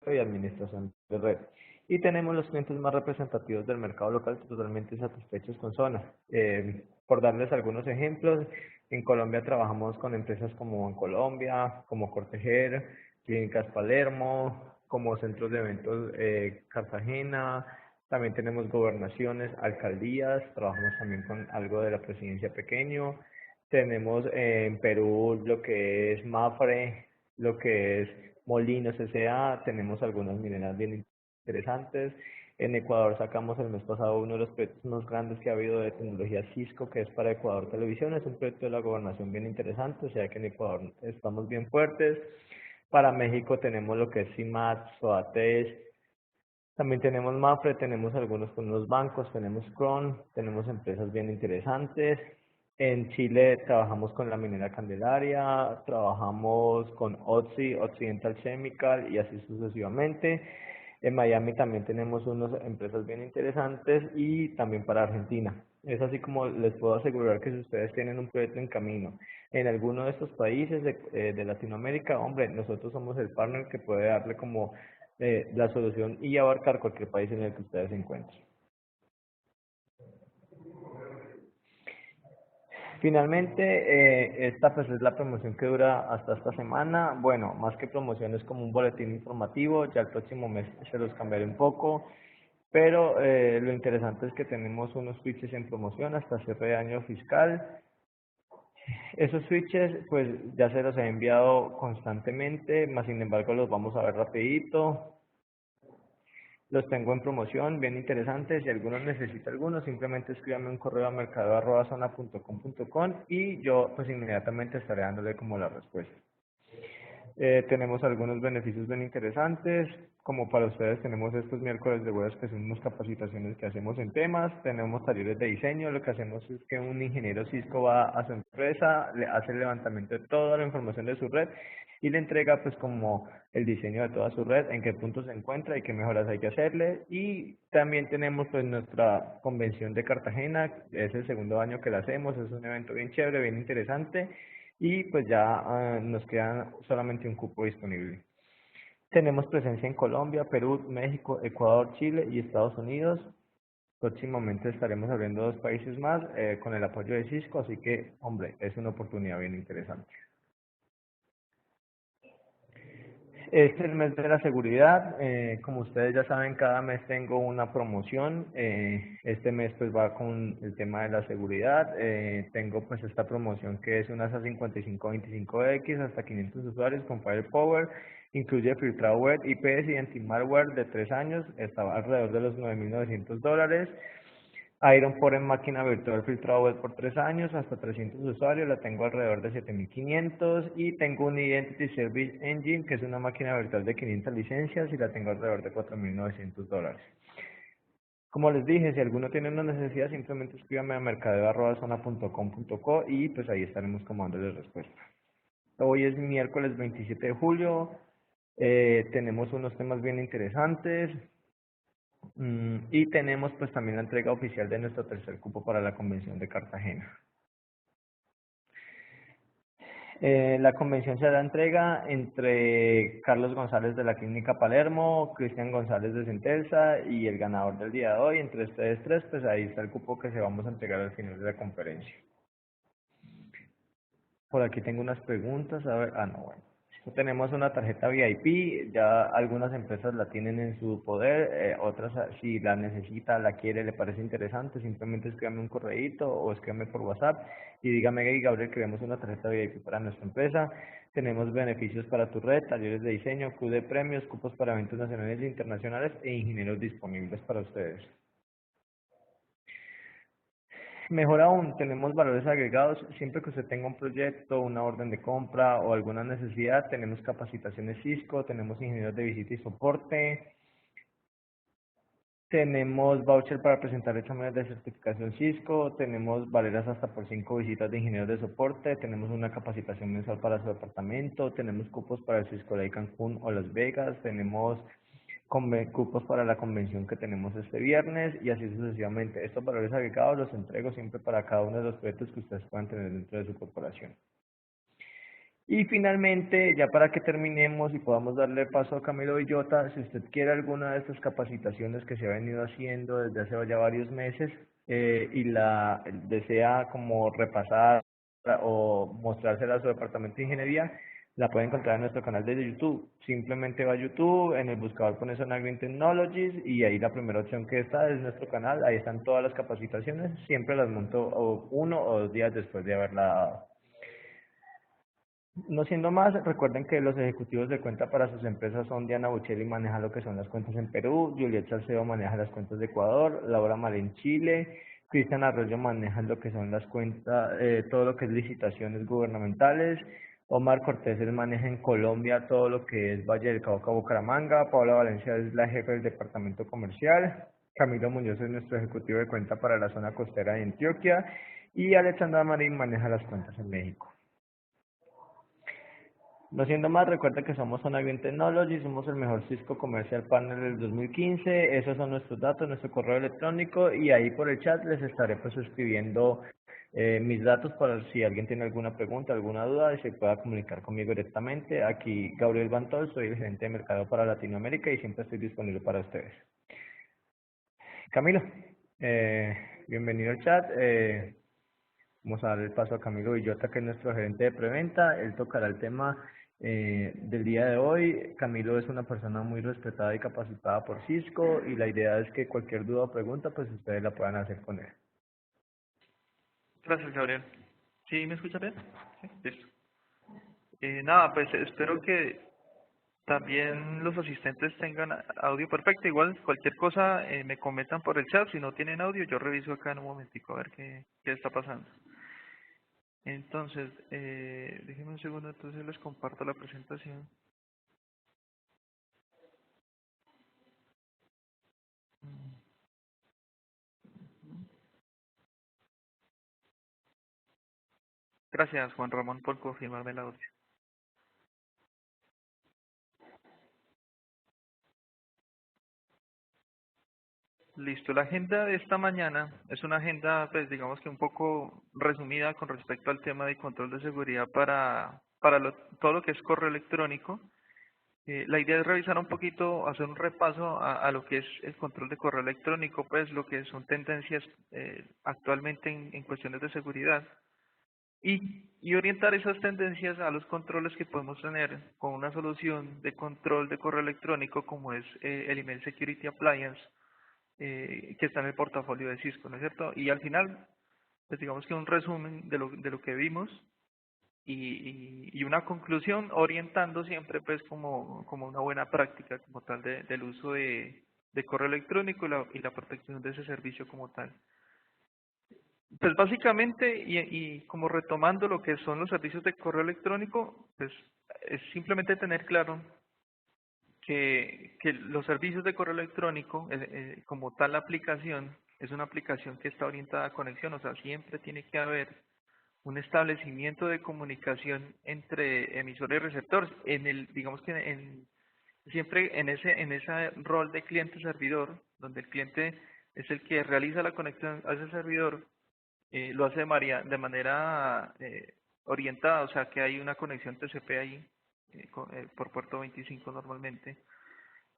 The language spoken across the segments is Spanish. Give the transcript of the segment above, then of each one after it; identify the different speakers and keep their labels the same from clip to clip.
Speaker 1: y administración de red. Y tenemos los clientes más representativos del mercado local totalmente satisfechos con Zona. Por darles algunos ejemplos, en Colombia trabajamos con empresas como Bancolombia, como Cortejer, Clínicas Palermo, como centros de eventos Cartagena. También tenemos gobernaciones, alcaldías, trabajamos también con algo de la presidencia pequeño. Tenemos en Perú lo que es Mafre, lo que es Molinos S.A., tenemos algunas mineras bien interesantes. En Ecuador sacamos el mes pasado uno de los proyectos más grandes que ha habido de tecnología Cisco, que es para Ecuador Televisión. Es un proyecto de la gobernación bien interesante, o sea que en Ecuador estamos bien fuertes. Para México tenemos lo que es CIMAT, SOATES, también tenemos Mafre, tenemos algunos con los bancos, tenemos Cron, tenemos empresas bien interesantes. En Chile trabajamos con la minera Candelaria, trabajamos con OXY, Occidental Chemical y así sucesivamente. En Miami también tenemos unas empresas bien interesantes y también para Argentina. Es así como les puedo asegurar que si ustedes tienen un proyecto en camino en alguno de estos países de Latinoamérica, hombre, nosotros somos el partner que puede darle como la solución y abarcar cualquier país en el que ustedes se encuentren. Finalmente, esta pues es la promoción que dura hasta esta semana. Bueno, más que promoción es como un boletín informativo, ya el próximo mes se los cambiaré un poco, pero lo interesante es que tenemos unos switches en promoción hasta cierre de año fiscal. Esos switches pues ya se los he enviado constantemente, más sin embargo los vamos a ver rapidito. Los tengo en promoción, bien interesantes. Si alguno necesita alguno, simplemente escríbame un correo a mercado@zona.com.com y yo pues inmediatamente estaré dándole como la respuesta. Tenemos algunos beneficios bien interesantes, como para ustedes tenemos estos miércoles de webs que son unas capacitaciones que hacemos en temas, tenemos talleres de diseño, lo que hacemos es que un ingeniero Cisco va a su empresa, le hace el levantamiento de toda la información de su red y le entrega pues como el diseño de toda su red, en qué punto se encuentra y qué mejoras hay que hacerle. Y también tenemos pues nuestra convención de Cartagena, es el segundo año que la hacemos, es un evento bien chévere, bien interesante y pues ya nos queda solamente un cupo disponible. Tenemos presencia en Colombia, Perú, México, Ecuador, Chile y Estados Unidos. Próximamente estaremos abriendo 2 países más con el apoyo de Cisco, así que, hombre, es una oportunidad bien interesante. Este es el mes de la seguridad. Como ustedes ya saben, cada mes tengo una promoción. Este mes pues va con el tema de la seguridad. Tengo pues esta promoción que es una SA5525X hasta 500 usuarios con Firepower. Incluye filtrado web, IPS y anti-malware de 3 años. Estaba alrededor de los $9.900. Iron por en máquina virtual filtrado web por 3 años, hasta 300 usuarios, la tengo alrededor de 7.500 y tengo un Identity Service Engine, que es una máquina virtual de 500 licencias y la tengo alrededor de $4.900. Como les dije, si alguno tiene una necesidad, simplemente escríbame a mercadeo@zona.com.co y pues ahí estaremos como dándoles respuesta. Hoy es miércoles 27 de julio, tenemos unos temas bien interesantes. Y tenemos pues también la entrega oficial de nuestro tercer cupo para la convención de Cartagena. La convención se da entrega entre Carlos González de la Clínica Palermo, Cristian González de Centelsa y el ganador del día de hoy. Entre ustedes tres, pues ahí está el cupo que se vamos a entregar al final de la conferencia. Por aquí tengo unas preguntas, a ver, no, bueno. Tenemos una tarjeta VIP, ya algunas empresas la tienen en su poder, otras si la necesita, la quiere, le parece interesante, simplemente escríbame un correíto o escríbame por WhatsApp y dígame, hey, Gabriel, queremos una tarjeta VIP para nuestra empresa. Tenemos beneficios para tu red, talleres de diseño, club de premios, cupos para eventos nacionales e internacionales e ingenieros disponibles para ustedes. Mejor aún, tenemos valores agregados. Siempre que usted tenga un proyecto, una orden de compra o alguna necesidad, tenemos capacitaciones Cisco, tenemos ingenieros de visita y soporte, tenemos voucher para presentar exámenes de certificación Cisco, tenemos valeras hasta por 5 visitas de ingenieros de soporte, tenemos una capacitación mensual para su departamento, tenemos cupos para el Cisco Day Cancún o Las Vegas, tenemos cupos para la convención que tenemos este viernes y así sucesivamente. Estos valores agregados los entrego siempre para cada uno de los proyectos que ustedes puedan tener dentro de su corporación. Y finalmente, ya para que terminemos y podamos darle paso a Camilo Villota, si usted quiere alguna de estas capacitaciones que se ha venido haciendo desde hace ya varios meses y la desea como repasar o mostrársela a su departamento de ingeniería, la puede encontrar en nuestro canal de YouTube. Simplemente va a YouTube, en el buscador pone Zona Green Technologies y ahí la primera opción que está es nuestro canal. Ahí están todas las capacitaciones. Siempre las monto uno o 2 días después de haberla dado. No siendo más, recuerden que los ejecutivos de cuenta para sus empresas son Diana Buccelli, maneja lo que son las cuentas en Perú, Juliet Salcedo maneja las cuentas de Ecuador, Laura Mal en Chile, Cristian Arroyo maneja lo que son las cuentas, todo lo que es licitaciones gubernamentales, Omar Cortés él maneja en Colombia todo lo que es Valle del Cauca, Bucaramanga, Paula Valencia es la jefe del departamento comercial, Camilo Muñoz es nuestro ejecutivo de cuenta para la zona costera de Antioquia y Alexandra Marín maneja las cuentas en México. No siendo más, recuerda que somos Zona Green Technology, somos el mejor Cisco Commercial Partner del 2015, esos son nuestros datos, nuestro correo electrónico y ahí por el chat les estaré pues escribiendo mis datos para si alguien tiene alguna pregunta, alguna duda y se pueda comunicar conmigo directamente. Aquí Gabriel Bantol, soy el gerente de mercado para Latinoamérica y siempre estoy disponible para ustedes. Camilo, bienvenido al chat. Vamos a dar el paso a Camilo Villota, que es nuestro gerente de preventa. Él tocará el tema del día de hoy. Camilo es una persona muy respetada y capacitada por Cisco y la idea es que cualquier duda o pregunta, pues ustedes la puedan hacer con él.
Speaker 2: Gracias, Gabriel. ¿Sí me escucha bien? Sí, listo. Nada, pues espero que también los asistentes tengan audio perfecto. Igual, cualquier cosa me comentan por el chat. Si no tienen audio, yo reviso acá en un momentico a ver qué está pasando. Entonces, déjenme un segundo, entonces les comparto la presentación. Gracias, Juan Ramón, por confirmarme el audio. Listo, la agenda de esta mañana es una agenda, pues digamos que un poco resumida con respecto al tema de control de seguridad para todo lo que es correo electrónico. La idea es revisar un poquito, hacer un repaso a lo que es el control de correo electrónico, pues lo que son tendencias actualmente en cuestiones de seguridad y orientar esas tendencias a los controles que podemos tener con una solución de control de correo electrónico como es el Email Security Appliance que está en el portafolio de Cisco, ¿no es cierto? Y al final, pues digamos que un resumen de lo que vimos y una conclusión orientando siempre pues como una buena práctica como tal del uso de correo electrónico y la protección de ese servicio como tal. Pues básicamente, y como retomando lo que son los servicios de correo electrónico, pues es simplemente tener claro que los servicios de correo electrónico, como tal la aplicación, es una aplicación que está orientada a conexión, o sea, siempre tiene que haber un establecimiento de comunicación entre emisor y receptor, digamos que siempre en ese rol de cliente-servidor, donde el cliente es el que realiza la conexión a ese servidor, lo hace de manera orientada, o sea que hay una conexión TCP ahí, por puerto 25 normalmente,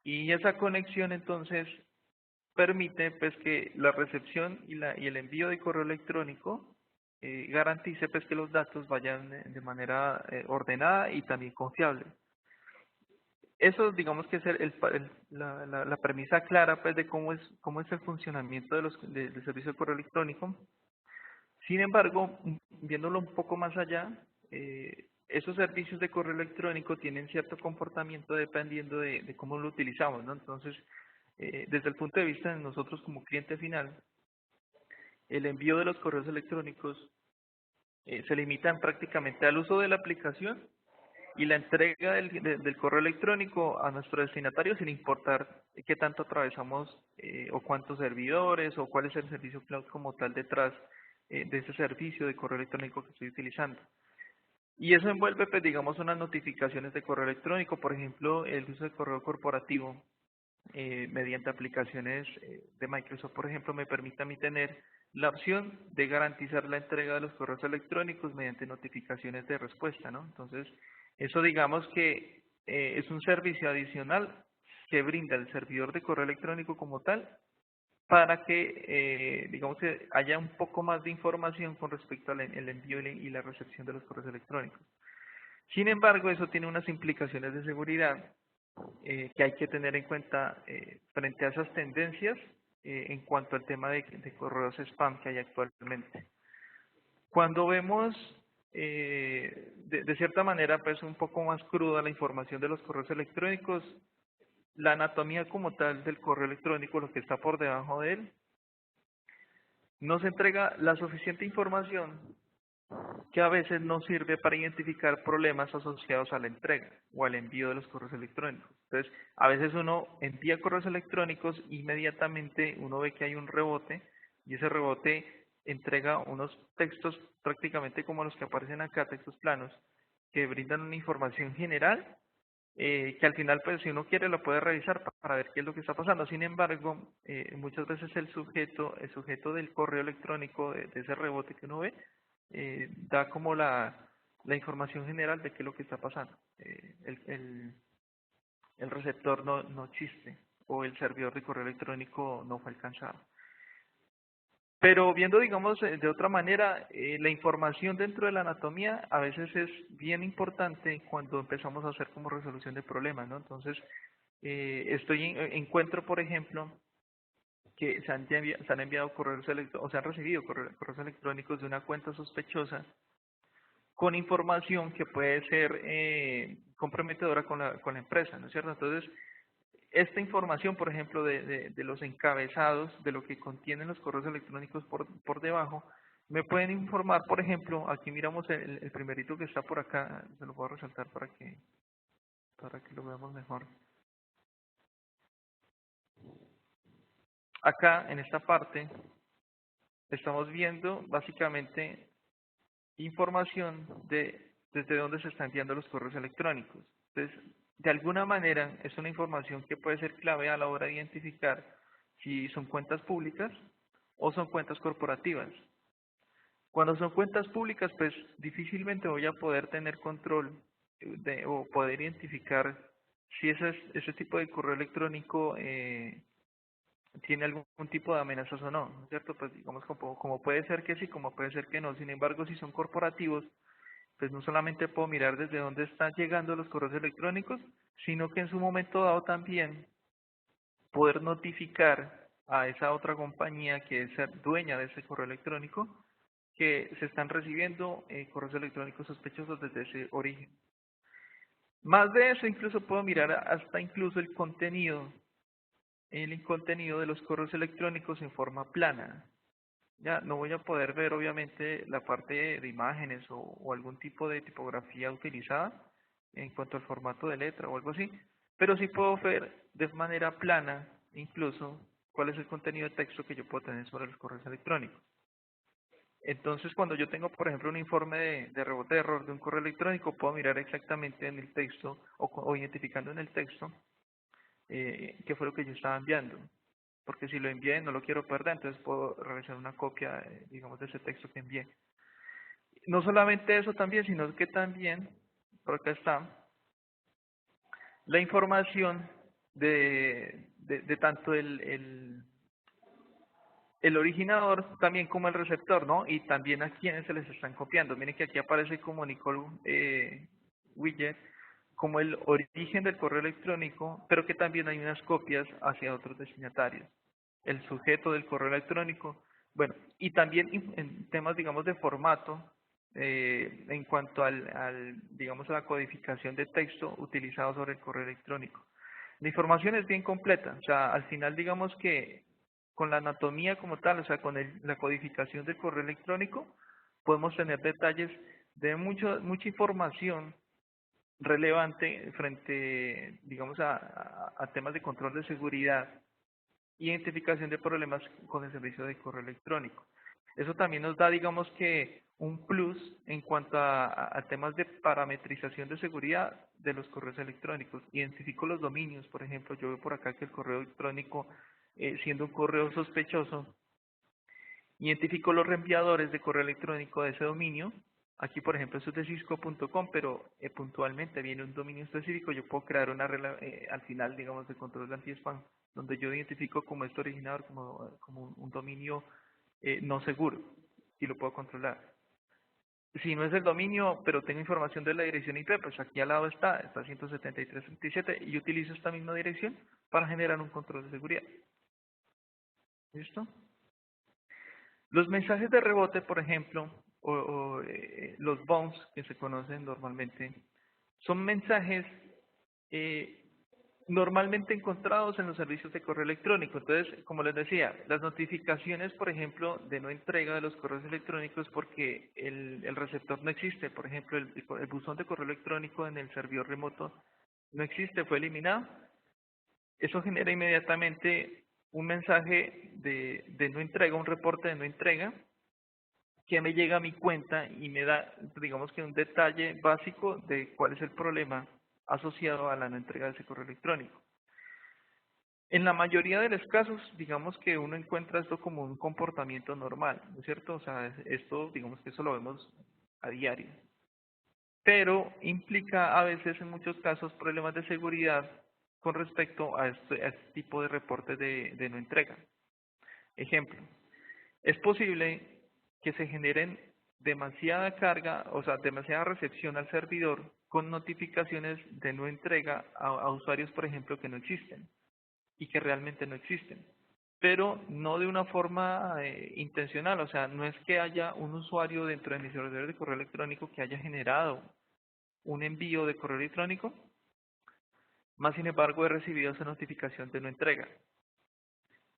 Speaker 2: y esa conexión entonces permite pues que la recepción y el envío de correo electrónico garantice pues que los datos vayan de manera ordenada y también confiable. Eso digamos que es la premisa clara pues de cómo es el funcionamiento del servicio de correo electrónico. Sin embargo, viéndolo un poco más allá, esos servicios de correo electrónico tienen cierto comportamiento dependiendo de cómo lo utilizamos, ¿no? Entonces, desde el punto de vista de nosotros como cliente final, el envío de los correos electrónicos se limitan prácticamente al uso de la aplicación y la entrega del correo electrónico a nuestro destinatario sin importar qué tanto atravesamos o cuántos servidores o cuál es el servicio cloud como tal detrás de ese servicio de correo electrónico que estoy utilizando. Y eso envuelve, pues, digamos, unas notificaciones de correo electrónico, por ejemplo, el uso de correo corporativo. mediante aplicaciones de Microsoft, por ejemplo, me permite a mí tener la opción de garantizar la entrega de los correos electrónicos mediante notificaciones de respuesta, ¿no? Entonces, eso digamos que es un servicio adicional que brinda el servidor de correo electrónico como tal para que, digamos que haya un poco más de información con respecto al el envío y la recepción de los correos electrónicos. Sin embargo, eso tiene unas implicaciones de seguridad que hay que tener en cuenta frente a esas tendencias en cuanto al tema de correos spam que hay actualmente. Cuando vemos de cierta manera pues un poco más cruda la información de los correos electrónicos, la anatomía como tal del correo electrónico, lo que está por debajo de él, nos entrega la suficiente información que a veces no sirve para identificar problemas asociados a la entrega o al envío de los correos electrónicos. Entonces, a veces uno envía correos electrónicos, inmediatamente uno ve que hay un rebote y ese rebote entrega unos textos prácticamente como los que aparecen acá, textos planos, que brindan una información general que al final, pues si uno quiere lo puede revisar para ver qué es lo que está pasando. Sin embargo, muchas veces el sujeto del correo electrónico, de ese rebote que uno ve, da como la información general de qué es lo que está pasando. El receptor no existe o el servidor de correo electrónico no fue alcanzado. Pero viendo, digamos, de otra manera, la información dentro de la anatomía a veces es bien importante cuando empezamos a hacer como resolución de problemas, ¿no? Entonces, encuentro, por ejemplo, que se han enviado correos electrónicos, o se han recibido correos electrónicos de una cuenta sospechosa con información que puede ser comprometedora con la empresa, ¿no es cierto? Entonces, esta información, por ejemplo, de los encabezados, de lo que contienen los correos electrónicos por debajo, me pueden informar, por ejemplo, aquí miramos el primerito que está por acá, se lo voy a resaltar para que lo veamos mejor. Acá, en esta parte, estamos viendo básicamente información desde dónde se están enviando los correos electrónicos. Entonces, de alguna manera, es una información que puede ser clave a la hora de identificar si son cuentas públicas o son cuentas corporativas. Cuando son cuentas públicas, pues difícilmente voy a poder tener control o poder identificar si ese tipo de correo electrónico tiene algún tipo de amenazas o no, ¿no es cierto? Pues digamos como puede ser que sí, como puede ser que no. Sin embargo, si son corporativos, pues no solamente puedo mirar desde dónde están llegando los correos electrónicos, sino que en su momento dado también poder notificar a esa otra compañía que es dueña de ese correo electrónico que se están recibiendo correos electrónicos sospechosos desde ese origen. Más de eso, incluso puedo mirar hasta incluso el contenido de los correos electrónicos en forma plana. Ya no voy a poder ver obviamente la parte de imágenes o algún tipo de tipografía utilizada en cuanto al formato de letra o algo así, pero sí puedo ver de manera plana incluso cuál es el contenido de texto que yo puedo tener sobre los correos electrónicos. Entonces, cuando yo tengo, por ejemplo, un informe de rebote de error de un correo electrónico, puedo mirar exactamente en el texto o identificando en el texto qué fue lo que yo estaba enviando. Porque si lo envié no lo quiero perder, entonces puedo realizar una copia, digamos, de ese texto que envié. No solamente eso también, sino que también, por acá está, la información de tanto el originador también como el receptor, ¿no? Y también a quienes se les están copiando. Miren que aquí aparece como Nicole Widget, como el origen del correo electrónico, pero que también hay unas copias hacia otros destinatarios. El sujeto del correo electrónico, bueno, y también en temas, digamos, de formato, en cuanto digamos, a la codificación de texto utilizado sobre el correo electrónico. La información es bien completa, o sea, al final digamos que con la anatomía como tal, o sea, con la codificación del correo electrónico, podemos tener detalles de mucha información relevante frente, digamos, a temas de control de seguridad, identificación de problemas con el servicio de correo electrónico. Eso también nos da, digamos que, un plus en cuanto a temas de parametrización de seguridad de los correos electrónicos. Identifico los dominios, por ejemplo, yo veo por acá que el correo electrónico, siendo un correo sospechoso, identifico los reenviadores de correo electrónico de ese dominio. Aquí, por ejemplo, esto es de cisco.com, pero puntualmente viene un dominio específico. Yo puedo crear una regla al final, digamos, de control de anti-spam, donde yo identifico como este originador como un dominio no seguro y lo puedo controlar. Si no es el dominio, pero tengo información de la dirección IP, pues aquí al lado está 173.37 y utilizo esta misma dirección para generar un control de seguridad. ¿Listo? Los mensajes de rebote, por ejemplo, los bounce que se conocen normalmente, son mensajes normalmente encontrados en los servicios de correo electrónico. Entonces, como les decía, las notificaciones, por ejemplo, de no entrega de los correos electrónicos porque el receptor no existe. Por ejemplo, el buzón de correo electrónico en el servidor remoto no existe, fue eliminado. Eso genera inmediatamente un mensaje de no entrega, un reporte de no entrega, que me llega a mi cuenta y me da, digamos que un detalle básico de cuál es el problema asociado a la no entrega de ese correo electrónico. En la mayoría de los casos, digamos que uno encuentra esto como un comportamiento normal, ¿no es cierto? O sea, esto, digamos que eso lo vemos a diario. Pero implica a veces, en muchos casos, problemas de seguridad con respecto a este tipo de reportes de no entrega. Ejemplo, es posible que se generen demasiada carga, o sea, demasiada recepción al servidor con notificaciones de no entrega a usuarios, por ejemplo, que no existen y que realmente no existen, pero no de una forma intencional. O sea, no es que haya un usuario dentro de mi servidor de correo electrónico que haya generado un envío de correo electrónico, más sin embargo he recibido esa notificación de no entrega.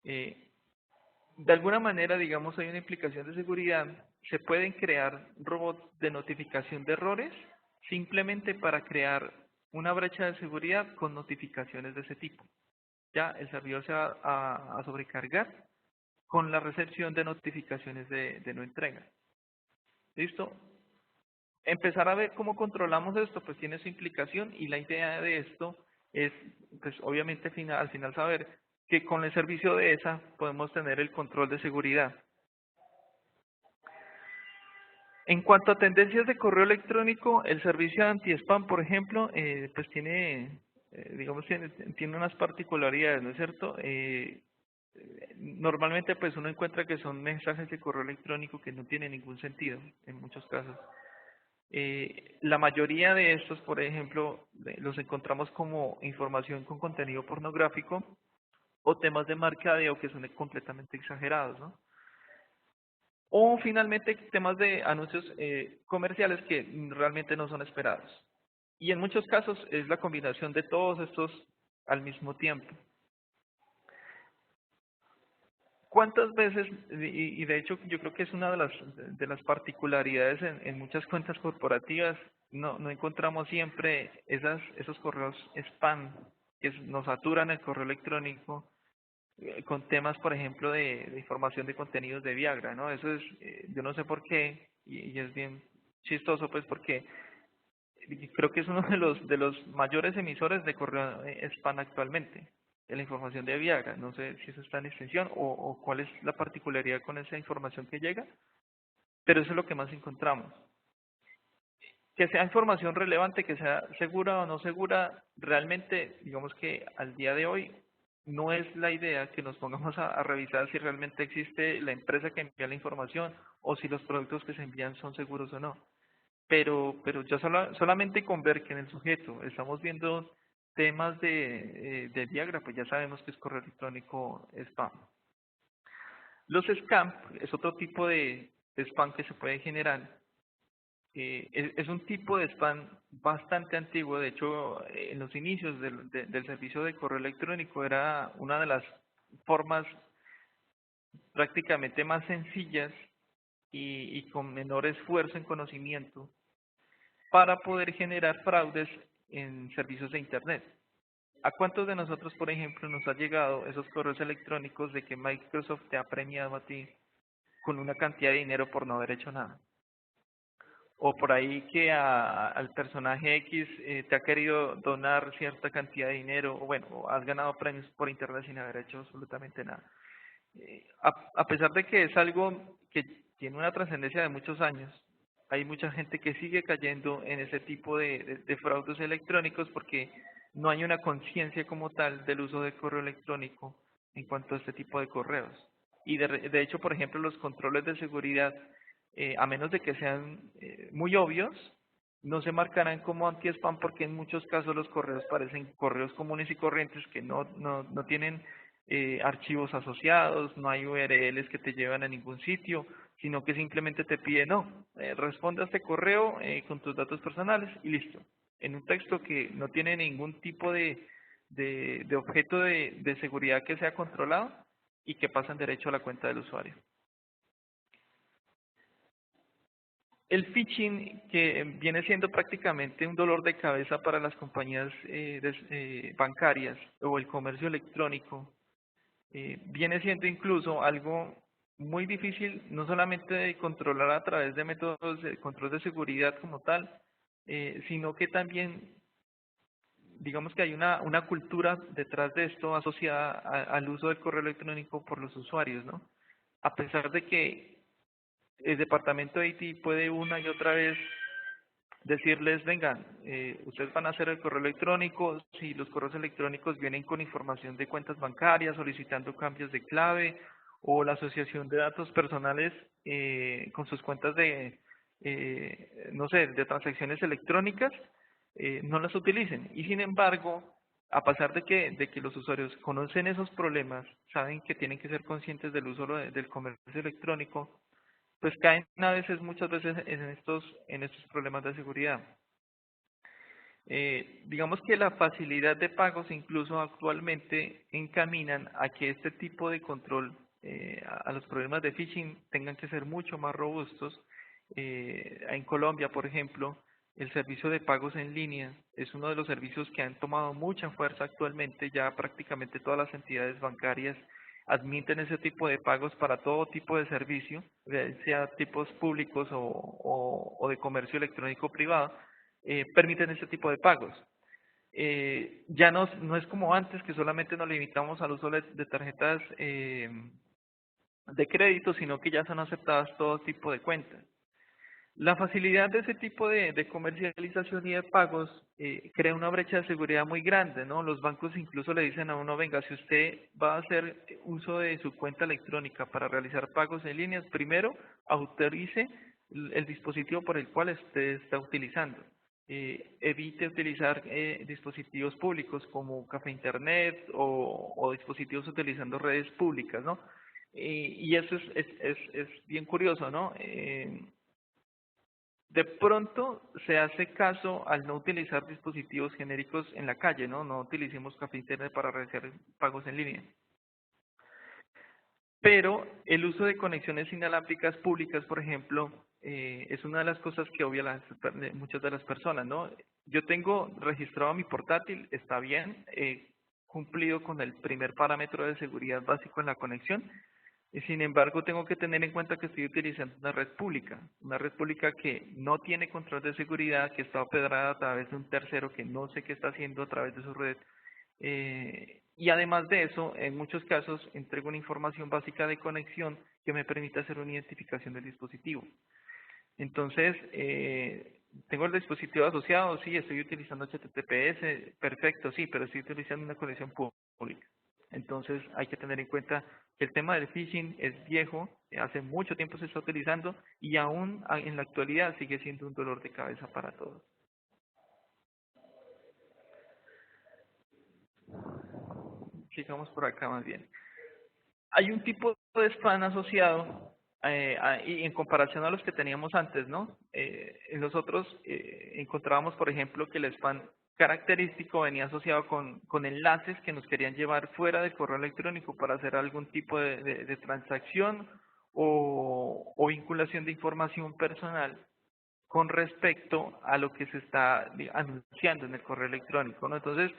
Speaker 2: De alguna manera, digamos, hay una implicación de seguridad. Se pueden crear robots de notificación de errores simplemente para crear una brecha de seguridad con notificaciones de ese tipo. Ya el servidor se va a sobrecargar con la recepción de notificaciones de no entrega. ¿Listo? Empezar a ver cómo controlamos esto, pues tiene su implicación, y la idea de esto es, pues obviamente al final saber que con el servicio de ESA podemos tener el control de seguridad. En cuanto a tendencias de correo electrónico, el servicio de anti-spam, por ejemplo, pues digamos, tiene unas particularidades, ¿no es cierto? Normalmente pues uno encuentra que son mensajes de correo electrónico que no tienen ningún sentido en muchos casos. La mayoría de estos, por ejemplo, los encontramos como información con contenido pornográfico o temas de mercadeo que son completamente exagerados, ¿no? O finalmente temas de anuncios comerciales que realmente no son esperados. Y en muchos casos es la combinación de todos estos al mismo tiempo. ¿Cuántas veces, y de hecho yo creo que es una de las particularidades en muchas cuentas corporativas, no encontramos siempre esos correos spam que nos saturan el correo electrónico con temas, por ejemplo, de información de contenidos de Viagra, ¿no? Eso es, yo no sé por qué, y es bien chistoso, pues, porque creo que es uno de los mayores emisores de correo spam actualmente, de la información de Viagra. No sé si eso está en extensión o cuál es la particularidad con esa información que llega, pero eso es lo que más encontramos. Que sea información relevante, que sea segura o no segura, realmente, digamos que al día de hoy no es la idea que nos pongamos a revisar si realmente existe la empresa que envía la información o si los productos que se envían son seguros o no. Pero ya solamente con ver que en el sujeto estamos viendo temas de Viagra, pues ya sabemos que es correo electrónico spam. Los scam es otro tipo de spam que se puede generar. Es un tipo de spam bastante antiguo. De hecho, en los inicios del servicio de correo electrónico era una de las formas prácticamente más sencillas y con menor esfuerzo en conocimiento para poder generar fraudes en servicios de Internet. ¿A cuántos de nosotros, por ejemplo, nos ha llegado esos correos electrónicos de que Microsoft te ha premiado a ti con una cantidad de dinero por no haber hecho nada? o por ahí que al personaje X te ha querido donar cierta cantidad de dinero, o bueno, o has ganado premios por internet sin haber hecho absolutamente nada. A pesar de que es algo que tiene una trascendencia de muchos años, hay mucha gente que sigue cayendo en ese tipo de fraudes electrónicos porque no hay una conciencia como tal del uso de correo electrónico en cuanto a este tipo de correos. Y de hecho, por ejemplo, los controles de seguridad, a menos de que sean muy obvios, no se marcarán como anti-spam porque en muchos casos los correos parecen correos comunes y corrientes que no tienen archivos asociados, no hay URLs que te llevan a ningún sitio, sino que simplemente te pide, no, responde a este correo con tus datos personales y listo. En un texto que no tiene ningún tipo de objeto de seguridad que sea controlado y que pasan derecho a la cuenta del usuario. El phishing, que viene siendo prácticamente un dolor de cabeza para las compañías bancarias o el comercio electrónico, viene siendo incluso algo muy difícil, no solamente de controlar a través de métodos de control de seguridad como tal, sino que también, digamos que hay una cultura detrás de esto asociada al uso del correo electrónico por los usuarios, ¿no? A pesar de que el departamento de IT puede una y otra vez decirles, vengan, ustedes van a hacer el correo electrónico, si los correos electrónicos vienen con información de cuentas bancarias, solicitando cambios de clave, o la asociación de datos personales con sus cuentas no sé, de transacciones electrónicas, no las utilicen. Y sin embargo, a pesar de que los usuarios conocen esos problemas, saben que tienen que ser conscientes del uso del comercio electrónico, pues caen muchas veces en estos problemas de seguridad. Digamos que la facilidad de pagos incluso actualmente encaminan a que este tipo de control a los problemas de phishing tengan que ser mucho más robustos. En Colombia, por ejemplo, el servicio de pagos en línea es uno de los servicios que han tomado mucha fuerza actualmente. Ya prácticamente todas las entidades bancarias admiten ese tipo de pagos para todo tipo de servicio, sea tipos públicos o de comercio electrónico privado, permiten ese tipo de pagos. Ya no es como antes, que solamente nos limitamos al uso de tarjetas de crédito, sino que ya son aceptadas todo tipo de cuentas. La facilidad de ese tipo de comercialización y de pagos crea una brecha de seguridad muy grande, ¿no? Los bancos incluso le dicen a uno, venga, si usted va a hacer uso de su cuenta electrónica para realizar pagos en línea, primero autorice el dispositivo por el cual usted está utilizando. Evite utilizar dispositivos públicos como café internet o dispositivos utilizando redes públicas, ¿no? Y eso es bien curioso, ¿no? De pronto se hace caso al no utilizar dispositivos genéricos en la calle, ¿no? No utilicemos café internet para realizar pagos en línea. Pero el uso de conexiones inalámbricas públicas, por ejemplo, es una de las cosas que obvia muchas de las personas, ¿no? Yo tengo registrado mi portátil, está bien, he cumplido con el primer parámetro de seguridad básico en la conexión. Sin embargo, tengo que tener en cuenta que estoy utilizando una red pública que no tiene control de seguridad, que está operada a través de un tercero que no sé qué está haciendo a través de su red. Y además de eso, en muchos casos entrego una información básica de conexión que me permite hacer una identificación del dispositivo. Entonces, tengo el dispositivo asociado, sí, estoy utilizando HTTPS, perfecto, sí, pero estoy utilizando una conexión pública. Entonces, hay que tener en cuenta que el tema del phishing es viejo, hace mucho tiempo se está utilizando y aún en la actualidad sigue siendo un dolor de cabeza para todos. Sigamos por acá más bien. Hay un tipo de spam asociado y en comparación a los que teníamos antes, ¿no? En nosotros encontrábamos, por ejemplo, que el spam característico venía asociado con enlaces que nos querían llevar fuera del correo electrónico para hacer algún tipo de transacción o vinculación de información personal con respecto a lo que se está anunciando en el correo electrónico, ¿no? Entonces,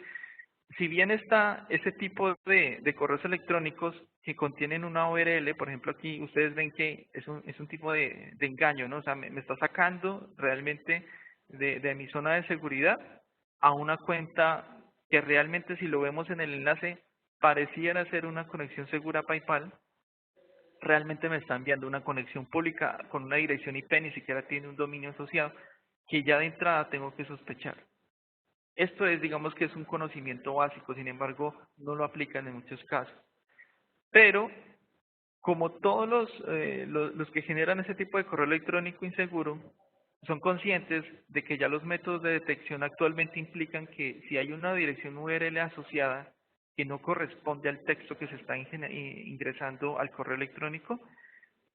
Speaker 2: si bien está ese tipo de correos electrónicos que contienen una URL, por ejemplo aquí ustedes ven que es un tipo de engaño, ¿no? O sea, me está sacando realmente de mi zona de seguridad a una cuenta que realmente si lo vemos en el enlace pareciera ser una conexión segura a PayPal, realmente me está enviando una conexión pública con una dirección IP, ni siquiera tiene un dominio asociado, que ya de entrada tengo que sospechar. Esto es, digamos que es un conocimiento básico, sin embargo, no lo aplican en muchos casos. Pero, como todos los que generan ese tipo de correo electrónico inseguro, son conscientes de que ya los métodos de detección actualmente implican que si hay una dirección URL asociada que no corresponde al texto que se está ingresando al correo electrónico,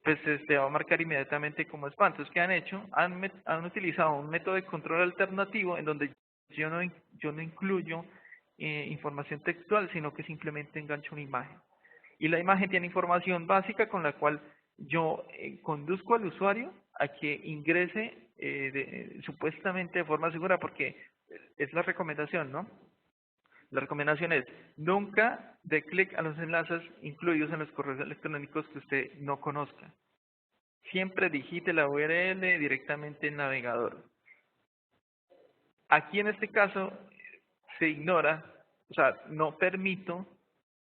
Speaker 2: pues se va a marcar inmediatamente como spam. Entonces, ¿qué han hecho? Han utilizado un método de control alternativo en donde yo no incluyo información textual, sino que simplemente engancho una imagen. Y la imagen tiene información básica con la cual yo conduzco al usuario a que ingrese supuestamente de forma segura, porque es la recomendación, ¿no? La recomendación es nunca dé clic a los enlaces incluidos en los correos electrónicos que usted no conozca. Siempre digite la URL directamente en el navegador. Aquí en este caso se ignora, o sea, no permito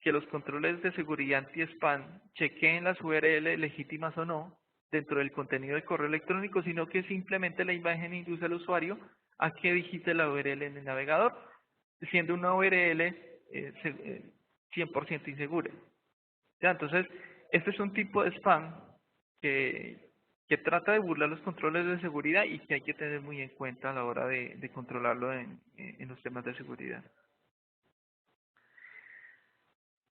Speaker 2: que los controles de seguridad anti-spam chequeen las URL legítimas o no dentro del contenido del correo electrónico, sino que simplemente la imagen induce al usuario a que digite la URL en el navegador, siendo una URL 100% insegura. ¿Ya? Entonces, este es un tipo de spam que, que trata de burlar los controles de seguridad y que hay que tener muy en cuenta a la hora de controlarlo en los temas de seguridad.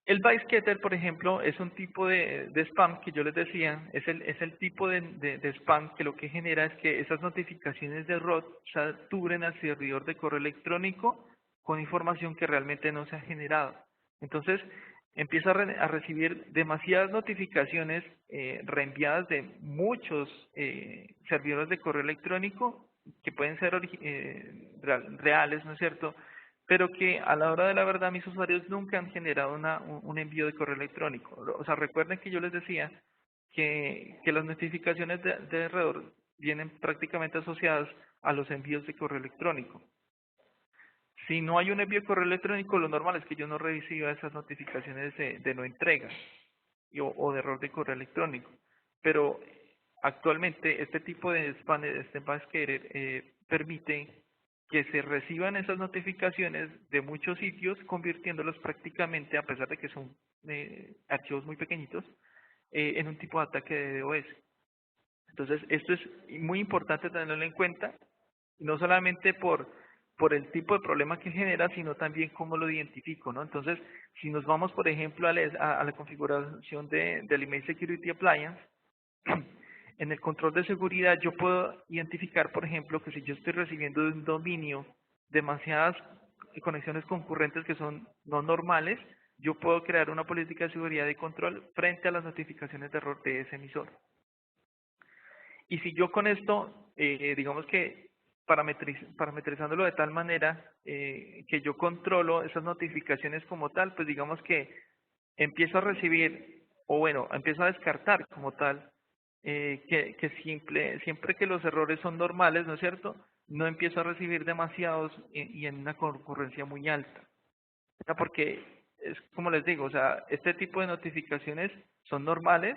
Speaker 2: El Byteskater, por ejemplo, es un tipo de spam que yo les decía, es el tipo de spam que lo que genera es que esas notificaciones de ROT saturen al servidor de correo electrónico con información que realmente no se ha generado. Entonces, empieza a recibir demasiadas notificaciones reenviadas de muchos servidores de correo electrónico que pueden ser reales, ¿no es cierto?, pero que a la hora de la verdad mis usuarios nunca han generado un envío de correo electrónico. O sea, recuerden que yo les decía que las notificaciones de error vienen prácticamente asociadas a los envíos de correo electrónico. Si no hay un envío de correo electrónico, lo normal es que yo no reciba esas notificaciones de no entrega o de error de correo electrónico. Pero actualmente este tipo de spam, este Byteskater, permite que se reciban esas notificaciones de muchos sitios, convirtiéndolos prácticamente, a pesar de que son archivos muy pequeñitos, en un tipo de ataque de DOS. Entonces, esto es muy importante tenerlo en cuenta, no solamente por el tipo de problema que genera, sino también cómo lo identifico, ¿no? Entonces, si nos vamos, por ejemplo, a la configuración del Email Security Appliance, en el control de seguridad yo puedo identificar, por ejemplo, que si yo estoy recibiendo de un dominio demasiadas conexiones concurrentes que son no normales, yo puedo crear una política de seguridad y control frente a las notificaciones de error de ese emisor. Y si yo con esto, digamos que parametrizándolo de tal manera que yo controlo esas notificaciones como tal, pues digamos que empiezo a recibir, o bueno, empiezo a descartar como tal, que siempre que los errores son normales, ¿no es cierto?, no empiezo a recibir demasiados y en una concurrencia muy alta. ¿Ya? Porque es como les digo, o sea, este tipo de notificaciones son normales,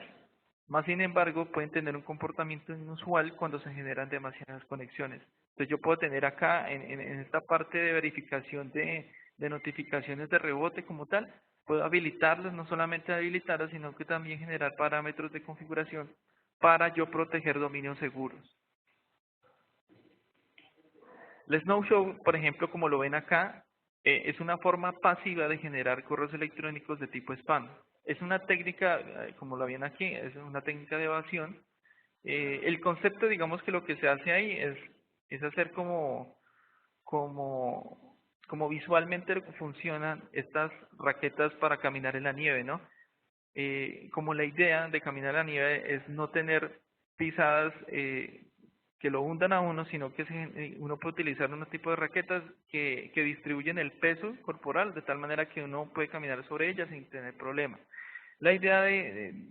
Speaker 2: más sin embargo pueden tener un comportamiento inusual cuando se generan demasiadas conexiones. Entonces yo puedo tener acá en esta parte de verificación de notificaciones de rebote como tal, puedo habilitarlas, no solamente habilitarlas, sino que también generar parámetros de configuración para yo proteger dominios seguros. El Snowshow, por ejemplo, como lo ven acá, es una forma pasiva de generar correos electrónicos de tipo spam. Es una técnica, como lo ven aquí, es una técnica de evasión. El concepto, digamos que lo que se hace ahí es hacer como visualmente funcionan estas raquetas para caminar en la nieve, ¿no? Como la idea de caminar en la nieve es no tener pisadas que lo hundan a uno, sino que uno puede utilizar un tipo de raquetas que distribuyen el peso corporal de tal manera que uno puede caminar sobre ellas sin tener problema. La idea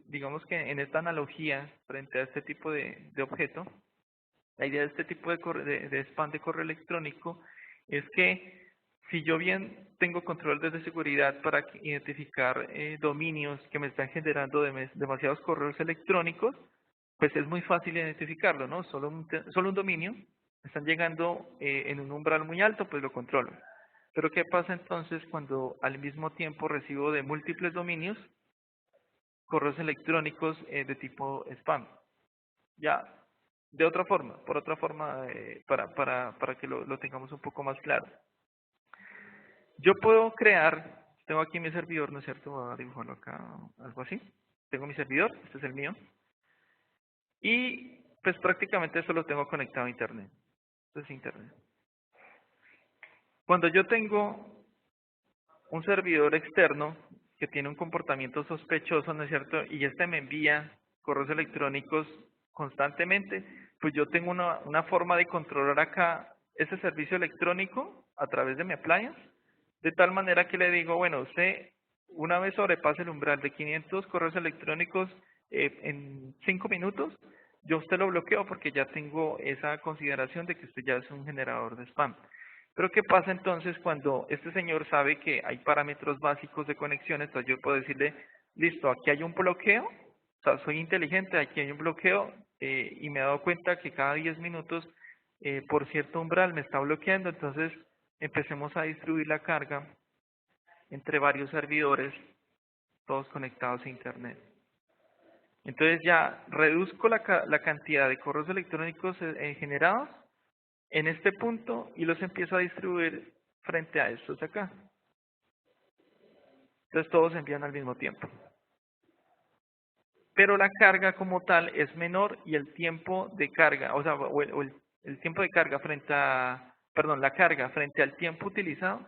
Speaker 2: digamos que en esta analogía frente a este tipo de objeto, la idea de este tipo de spam de correo electrónico es que si yo bien tengo controles de seguridad para identificar dominios que me están generando demasiados correos electrónicos, pues es muy fácil identificarlo, ¿no? Solo un dominio, están llegando en un umbral muy alto, pues lo controlo. Pero ¿qué pasa entonces cuando al mismo tiempo recibo de múltiples dominios correos electrónicos de tipo spam? Ya, de otra forma, por otra forma, para que lo tengamos un poco más claro. Yo puedo crear, tengo aquí mi servidor, ¿no es cierto? Voy a dibujarlo acá, algo así. Tengo mi servidor, este es el mío. Y pues prácticamente eso lo tengo conectado a Internet. Esto es Internet. Cuando yo tengo un servidor externo que tiene un comportamiento sospechoso, ¿no es cierto? Y este me envía correos electrónicos constantemente, pues yo tengo una forma de controlar acá ese servicio electrónico a través de mi appliance, de tal manera que le digo, bueno, usted una vez sobrepase el umbral de 500 correos electrónicos en 5 minutos, yo a usted lo bloqueo porque ya tengo esa consideración de que usted ya es un generador de spam. Pero ¿qué pasa entonces cuando este señor sabe que hay parámetros básicos de conexión? Entonces yo puedo decirle, listo, aquí hay un bloqueo, o sea, soy inteligente, aquí hay un bloqueo y me he dado cuenta que cada 10 minutos por cierto umbral me está bloqueando, entonces empecemos a distribuir la carga entre varios servidores, todos conectados a Internet. Entonces ya reduzco la cantidad de correos electrónicos generados en este punto y los empiezo a distribuir frente a estos de acá. Entonces todos se envían al mismo tiempo. Pero la carga como tal es menor y el tiempo de carga, o sea, el tiempo de carga frente a, perdón, la carga frente al tiempo utilizado,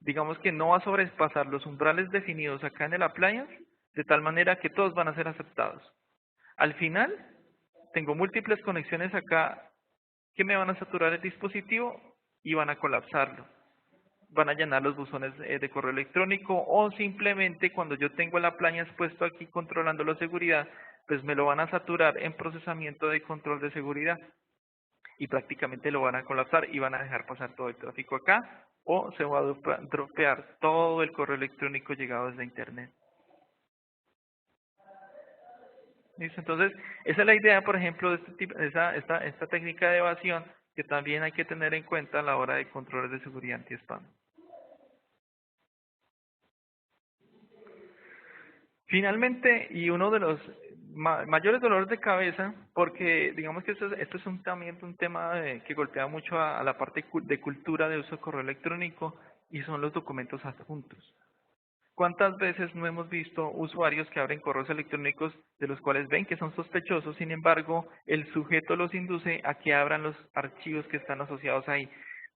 Speaker 2: digamos que no va a sobrepasar los umbrales definidos acá en el appliance, de tal manera que todos van a ser aceptados. Al final, tengo múltiples conexiones acá que me van a saturar el dispositivo y van a colapsarlo. Van a llenar los buzones de correo electrónico o simplemente cuando yo tengo el appliance puesto aquí controlando la seguridad, pues me lo van a saturar en procesamiento de control de seguridad y prácticamente lo van a colapsar y van a dejar pasar todo el tráfico acá o se va a dropear todo el correo electrónico llegado desde Internet. ¿Listo? Entonces, esa es la idea, por ejemplo, de este tipo, esta técnica de evasión que también hay que tener en cuenta a la hora de controles de seguridad anti-spam. Finalmente, y uno de los mayores dolores de cabeza, porque digamos que esto es también un tema que golpea mucho a la parte de cultura de uso de correo electrónico, y son los documentos adjuntos. ¿Cuántas veces no hemos visto usuarios que abren correos electrónicos de los cuales ven que son sospechosos, sin embargo, el sujeto los induce a que abran los archivos que están asociados ahí?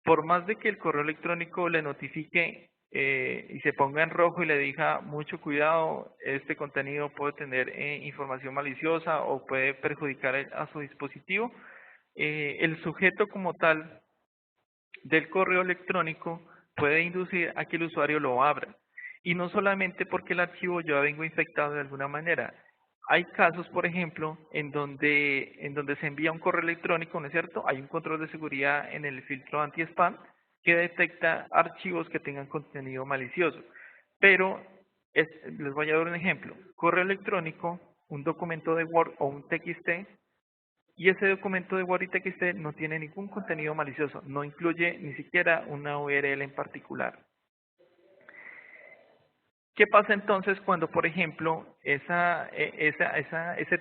Speaker 2: Por más de que el correo electrónico le notifique y se ponga en rojo y le diga mucho cuidado, este contenido puede tener información maliciosa o puede perjudicar a su dispositivo, el sujeto como tal del correo electrónico puede inducir a que el usuario lo abra. Y no solamente porque el archivo ya vengo infectado de alguna manera. Hay casos, por ejemplo, en donde se envía un correo electrónico, ¿no es cierto? Hay un control de seguridad en el filtro anti-spam que detecta archivos que tengan contenido malicioso. Pero les voy a dar un ejemplo. Correo electrónico, un documento de Word o un TXT, y ese documento de Word y TXT no tiene ningún contenido malicioso, no incluye ni siquiera una URL en particular. ¿Qué pasa entonces cuando, por ejemplo, ese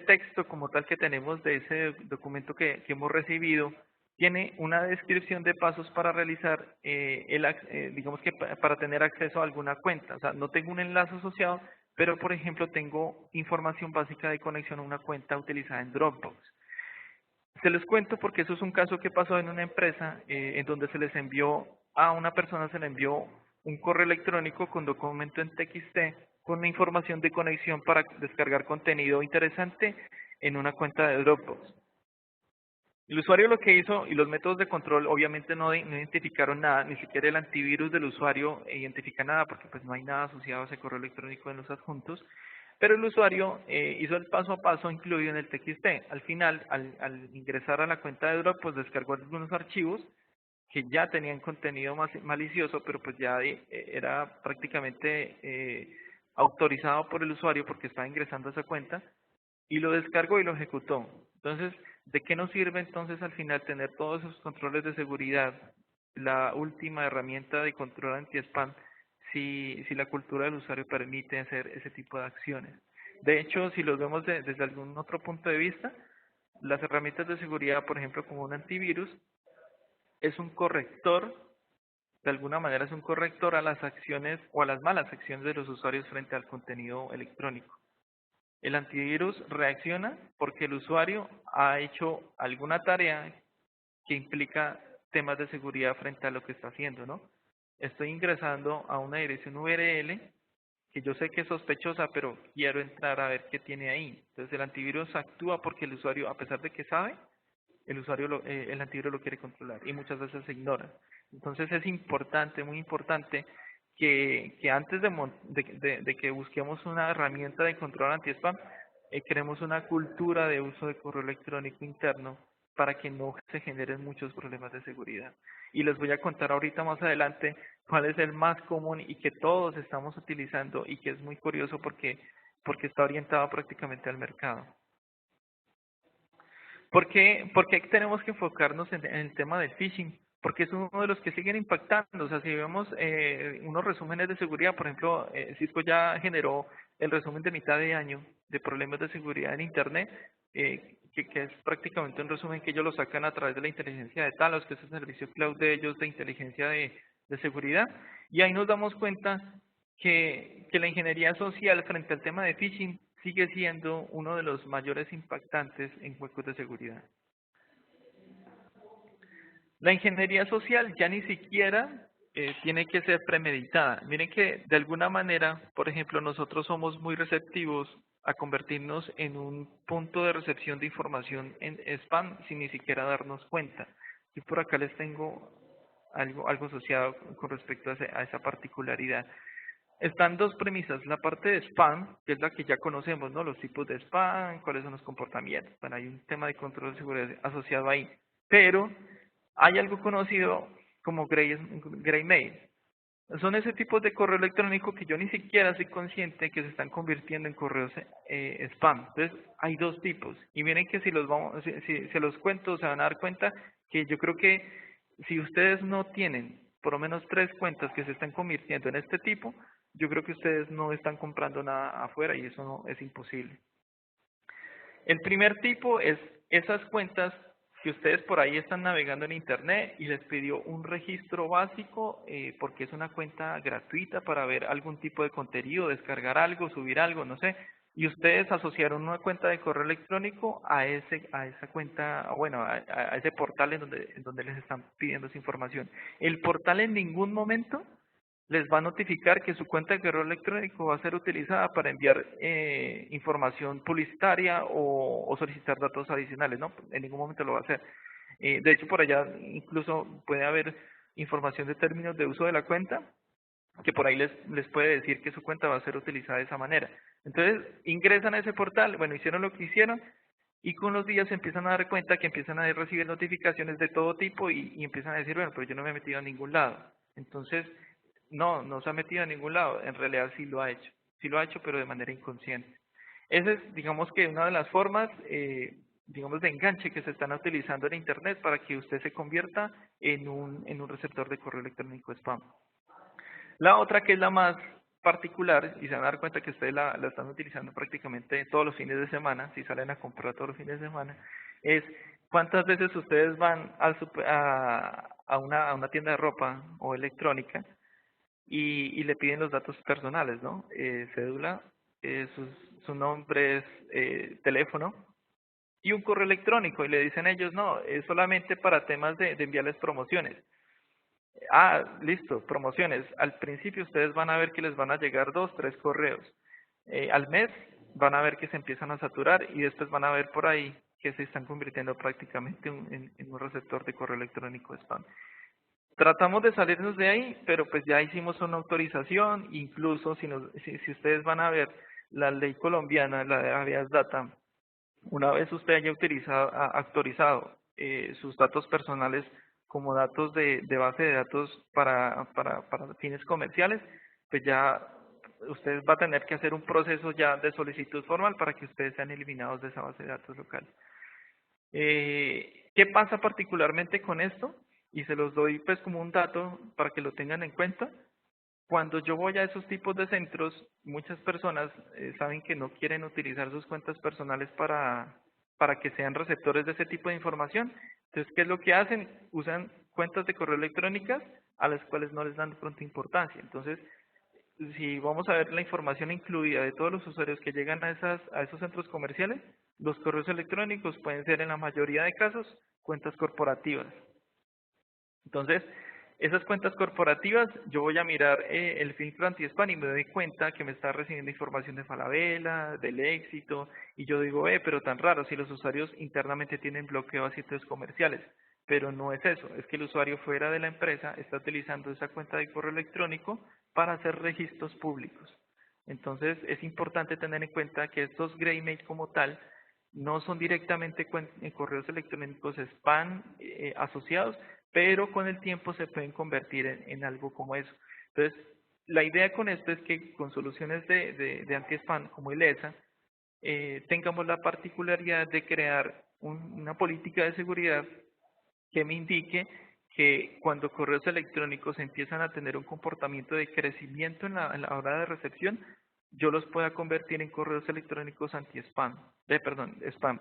Speaker 2: texto como tal que tenemos de ese documento que hemos recibido tiene una descripción de pasos para realizar, digamos que para tener acceso a alguna cuenta? O sea, no tengo un enlace asociado, pero por ejemplo tengo información básica de conexión a una cuenta utilizada en Dropbox. Se los cuento porque eso es un caso que pasó en una empresa en donde se les envió a una persona, se le envió un correo electrónico con documento en TXT con una información de conexión para descargar contenido interesante en una cuenta de Dropbox. El usuario lo que hizo, y los métodos de control obviamente no identificaron nada, ni siquiera el antivirus del usuario identifica nada, porque pues no hay nada asociado a ese correo electrónico en los adjuntos, pero el usuario hizo el paso a paso incluido en el TXT. Al final, al ingresar a la cuenta de Dropbox, pues descargó algunos archivos que ya tenían contenido malicioso, pero pues ya era prácticamente autorizado por el usuario porque estaba ingresando a esa cuenta, y lo descargó y lo ejecutó. Entonces, ¿de qué nos sirve entonces al final tener todos esos controles de seguridad, la última herramienta de control anti-spam, si la cultura del usuario permite hacer ese tipo de acciones? De hecho, si los vemos desde algún otro punto de vista, las herramientas de seguridad, por ejemplo, como un antivirus, es un corrector, de alguna manera es un corrector a las acciones o a las malas acciones de los usuarios frente al contenido electrónico. El antivirus reacciona porque el usuario ha hecho alguna tarea que implica temas de seguridad frente a lo que está haciendo, ¿no? Estoy ingresando a una dirección URL que yo sé que es sospechosa, pero quiero entrar a ver qué tiene ahí. Entonces el antivirus actúa porque el usuario, a pesar de que sabe, el antivirus lo quiere controlar y muchas veces se ignora. Entonces es importante, muy importante, que antes de que busquemos una herramienta de control anti-spam, creemos una cultura de uso de correo electrónico interno para que no se generen muchos problemas de seguridad. Y les voy a contar ahorita más adelante cuál es el más común y que todos estamos utilizando y que es muy curioso porque está orientado prácticamente al mercado. ¿Por qué tenemos que enfocarnos en el tema del phishing? Porque es uno de los que siguen impactando. O sea, si vemos unos resúmenes de seguridad, por ejemplo, Cisco ya generó el resumen de mitad de año de problemas de seguridad en Internet, que es prácticamente un resumen que ellos lo sacan a través de la inteligencia de Talos, que es el servicio cloud de ellos de inteligencia de seguridad. Y ahí nos damos cuenta que la ingeniería social frente al tema de phishing sigue siendo uno de los mayores impactantes en huecos de seguridad. La ingeniería social ya ni siquiera tiene que ser premeditada. Miren que de alguna manera, por ejemplo, nosotros somos muy receptivos a convertirnos en un punto de recepción de información en spam sin ni siquiera darnos cuenta. Y por acá les tengo algo asociado con respecto a esa particularidad. Están dos premisas, la parte de spam, que es la que ya conocemos, ¿no? Los tipos de spam, cuáles son los comportamientos. Bueno, hay un tema de control de seguridad asociado ahí. Pero hay algo conocido como gray mail. Son ese tipo de correo electrónico que yo ni siquiera soy consciente que se están convirtiendo en correos spam. Entonces, hay dos tipos. Y miren que si se los cuento, se van a dar cuenta que yo creo que si ustedes no tienen por lo menos 3 cuentas que se están convirtiendo en este tipo, yo creo que ustedes no están comprando nada afuera y eso no es imposible. El primer tipo es esas cuentas que ustedes por ahí están navegando en internet y les pidió un registro básico porque es una cuenta gratuita para ver algún tipo de contenido, descargar algo, subir algo, no sé. Y ustedes asociaron una cuenta de correo electrónico a esa cuenta, bueno, a ese portal en donde les están pidiendo esa información. El portal en ningún momento les va a notificar que su cuenta de correo electrónico va a ser utilizada para enviar información publicitaria o solicitar datos adicionales, ¿no? En ningún momento lo va a hacer. De hecho, por allá incluso puede haber información de términos de uso de la cuenta, que por ahí les puede decir que su cuenta va a ser utilizada de esa manera. Entonces, ingresan a ese portal, bueno, hicieron lo que hicieron, y con los días se empiezan a dar cuenta que empiezan a recibir notificaciones de todo tipo y empiezan a decir, bueno, pero yo no me he metido a ningún lado. Entonces, no se ha metido a ningún lado, en realidad sí lo ha hecho, pero de manera inconsciente. Esa es, digamos que una de las formas, digamos, de enganche que se están utilizando en Internet para que usted se convierta en un receptor de correo electrónico spam. La otra, que es la más particular, y se van a dar cuenta que ustedes la están utilizando prácticamente todos los fines de semana, si salen a comprar todos los fines de semana, es cuántas veces ustedes van a una tienda de ropa o electrónica y le piden los datos personales, ¿no? Cédula, su nombre, teléfono y un correo electrónico, y le dicen ellos, no, es solamente para temas de enviarles promociones. Ah, listo, promociones. Al principio ustedes van a ver que les van a llegar 2, 3 correos. Al mes van a ver que se empiezan a saturar y después van a ver por ahí que se están convirtiendo prácticamente en un receptor de correo electrónico spam. Tratamos de salirnos de ahí, pero pues ya hicimos una autorización, incluso si ustedes van a ver la ley colombiana, la de Habeas Data, una vez usted haya actualizado sus datos personales como datos de base de datos para fines comerciales, pues ya usted va a tener que hacer un proceso ya de solicitud formal para que ustedes sean eliminados de esa base de datos local. ¿Qué pasa particularmente con esto? Y se los doy pues como un dato para que lo tengan en cuenta. Cuando yo voy a esos tipos de centros, muchas personas saben que no quieren utilizar sus cuentas personales para que sean receptores de ese tipo de información. Entonces, ¿qué es lo que hacen? Usan cuentas de correo electrónicas a las cuales no les dan de pronto importancia. Entonces, si vamos a ver la información incluida de todos los usuarios que llegan a esos centros comerciales, los correos electrónicos pueden ser en la mayoría de casos cuentas corporativas. Entonces, esas cuentas corporativas, yo voy a mirar el filtro anti-spam y me doy cuenta que me está recibiendo información de Falabella, del Éxito, y yo digo, pero tan raro, si los usuarios internamente tienen bloqueo a sitios comerciales. Pero no es eso, es que el usuario fuera de la empresa está utilizando esa cuenta de correo electrónico para hacer registros públicos. Entonces, es importante tener en cuenta que estos Greymail como tal no son directamente correos electrónicos spam asociados, pero con el tiempo se pueden convertir en algo como eso. Entonces, la idea con esto es que con soluciones de anti-spam como ILESA, tengamos la particularidad de crear una política de seguridad que me indique que cuando correos electrónicos empiezan a tener un comportamiento de crecimiento en la hora de recepción, yo los pueda convertir en correos electrónicos anti-spam, spam,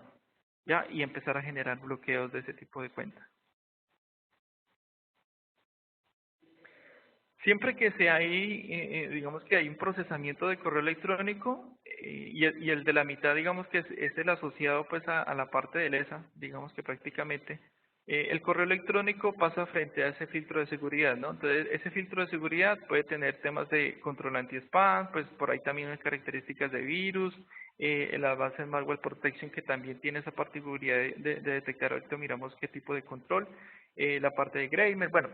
Speaker 2: ¿ya? Y empezar a generar bloqueos de ese tipo de cuentas. Siempre que digamos que hay un procesamiento de correo electrónico y el de la mitad, digamos que es el asociado pues a la parte de ESA, digamos que prácticamente el correo electrónico pasa frente a ese filtro de seguridad, ¿no? Entonces, ese filtro de seguridad puede tener temas de control anti-spam, pues por ahí también hay características de virus, la base de malware protection que también tiene esa particularidad de detectar, ahorita miramos qué tipo de control, la parte de Greymer, bueno,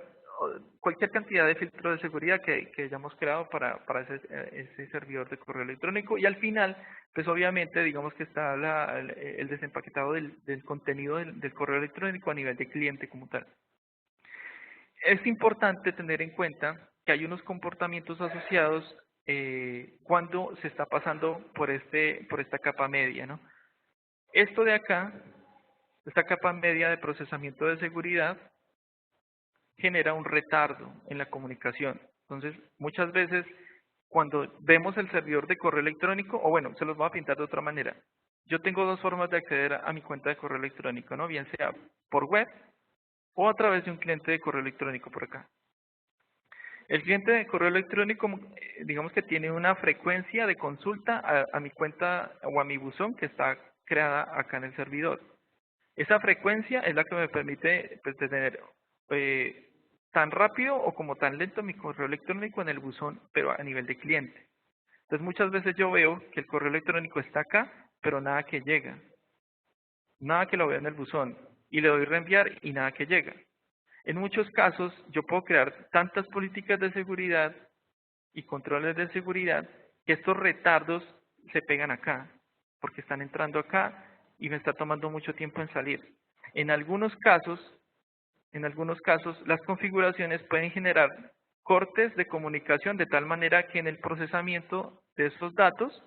Speaker 2: cualquier cantidad de filtros de seguridad que hayamos creado para ese servidor de correo electrónico y al final, pues obviamente digamos que está el desempaquetado del contenido del correo electrónico a nivel de cliente como tal. Es importante tener en cuenta que hay unos comportamientos asociados cuando se está pasando por esta capa media, ¿no? Esto de acá, esta capa media de procesamiento de seguridad, genera un retardo en la comunicación. Entonces, muchas veces cuando vemos el servidor de correo electrónico, o bueno, se los voy a pintar de otra manera. Yo tengo dos formas de acceder a mi cuenta de correo electrónico, ¿no? Bien sea por web o a través de un cliente de correo electrónico por acá. El cliente de correo electrónico, digamos que tiene una frecuencia de consulta a mi cuenta o a mi buzón que está creada acá en el servidor. Esa frecuencia es la que me permite pues, tener tan rápido o como tan lento mi correo electrónico en el buzón, pero a nivel de cliente. Entonces muchas veces yo veo que el correo electrónico está acá, pero nada que llega. Nada que lo veo en el buzón. Y le doy reenviar y nada que llega. En muchos casos yo puedo crear tantas políticas de seguridad y controles de seguridad que estos retardos se pegan acá, porque están entrando acá y me está tomando mucho tiempo en salir. En algunos casos, las configuraciones pueden generar cortes de comunicación de tal manera que en el procesamiento de esos datos,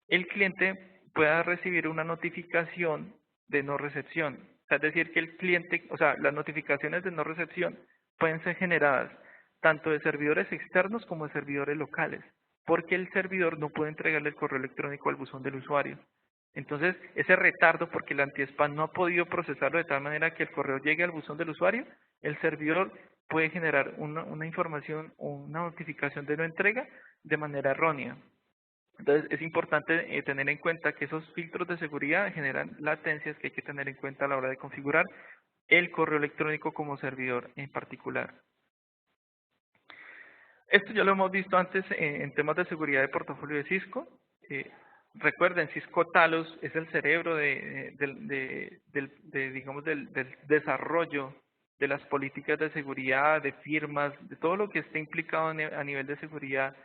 Speaker 2: el cliente pueda recibir una notificación de no recepción. Es decir, que el cliente, o sea, las notificaciones de no recepción pueden ser generadas tanto de servidores externos como de servidores locales, porque el servidor no puede entregarle el correo electrónico al buzón del usuario. Entonces, ese retardo, porque el anti-spam no ha podido procesarlo de tal manera que el correo llegue al buzón del usuario, el servidor puede generar una información o una notificación de no entrega de manera errónea. Entonces, es importante tener en cuenta que esos filtros de seguridad generan latencias que hay que tener en cuenta a la hora de configurar el correo electrónico como servidor en particular. Esto ya lo hemos visto antes en temas de seguridad de portafolio de Cisco. Recuerden, Cisco Talos es el cerebro digamos, del desarrollo de las políticas de seguridad, de firmas, de todo lo que esté implicado a nivel de seguridad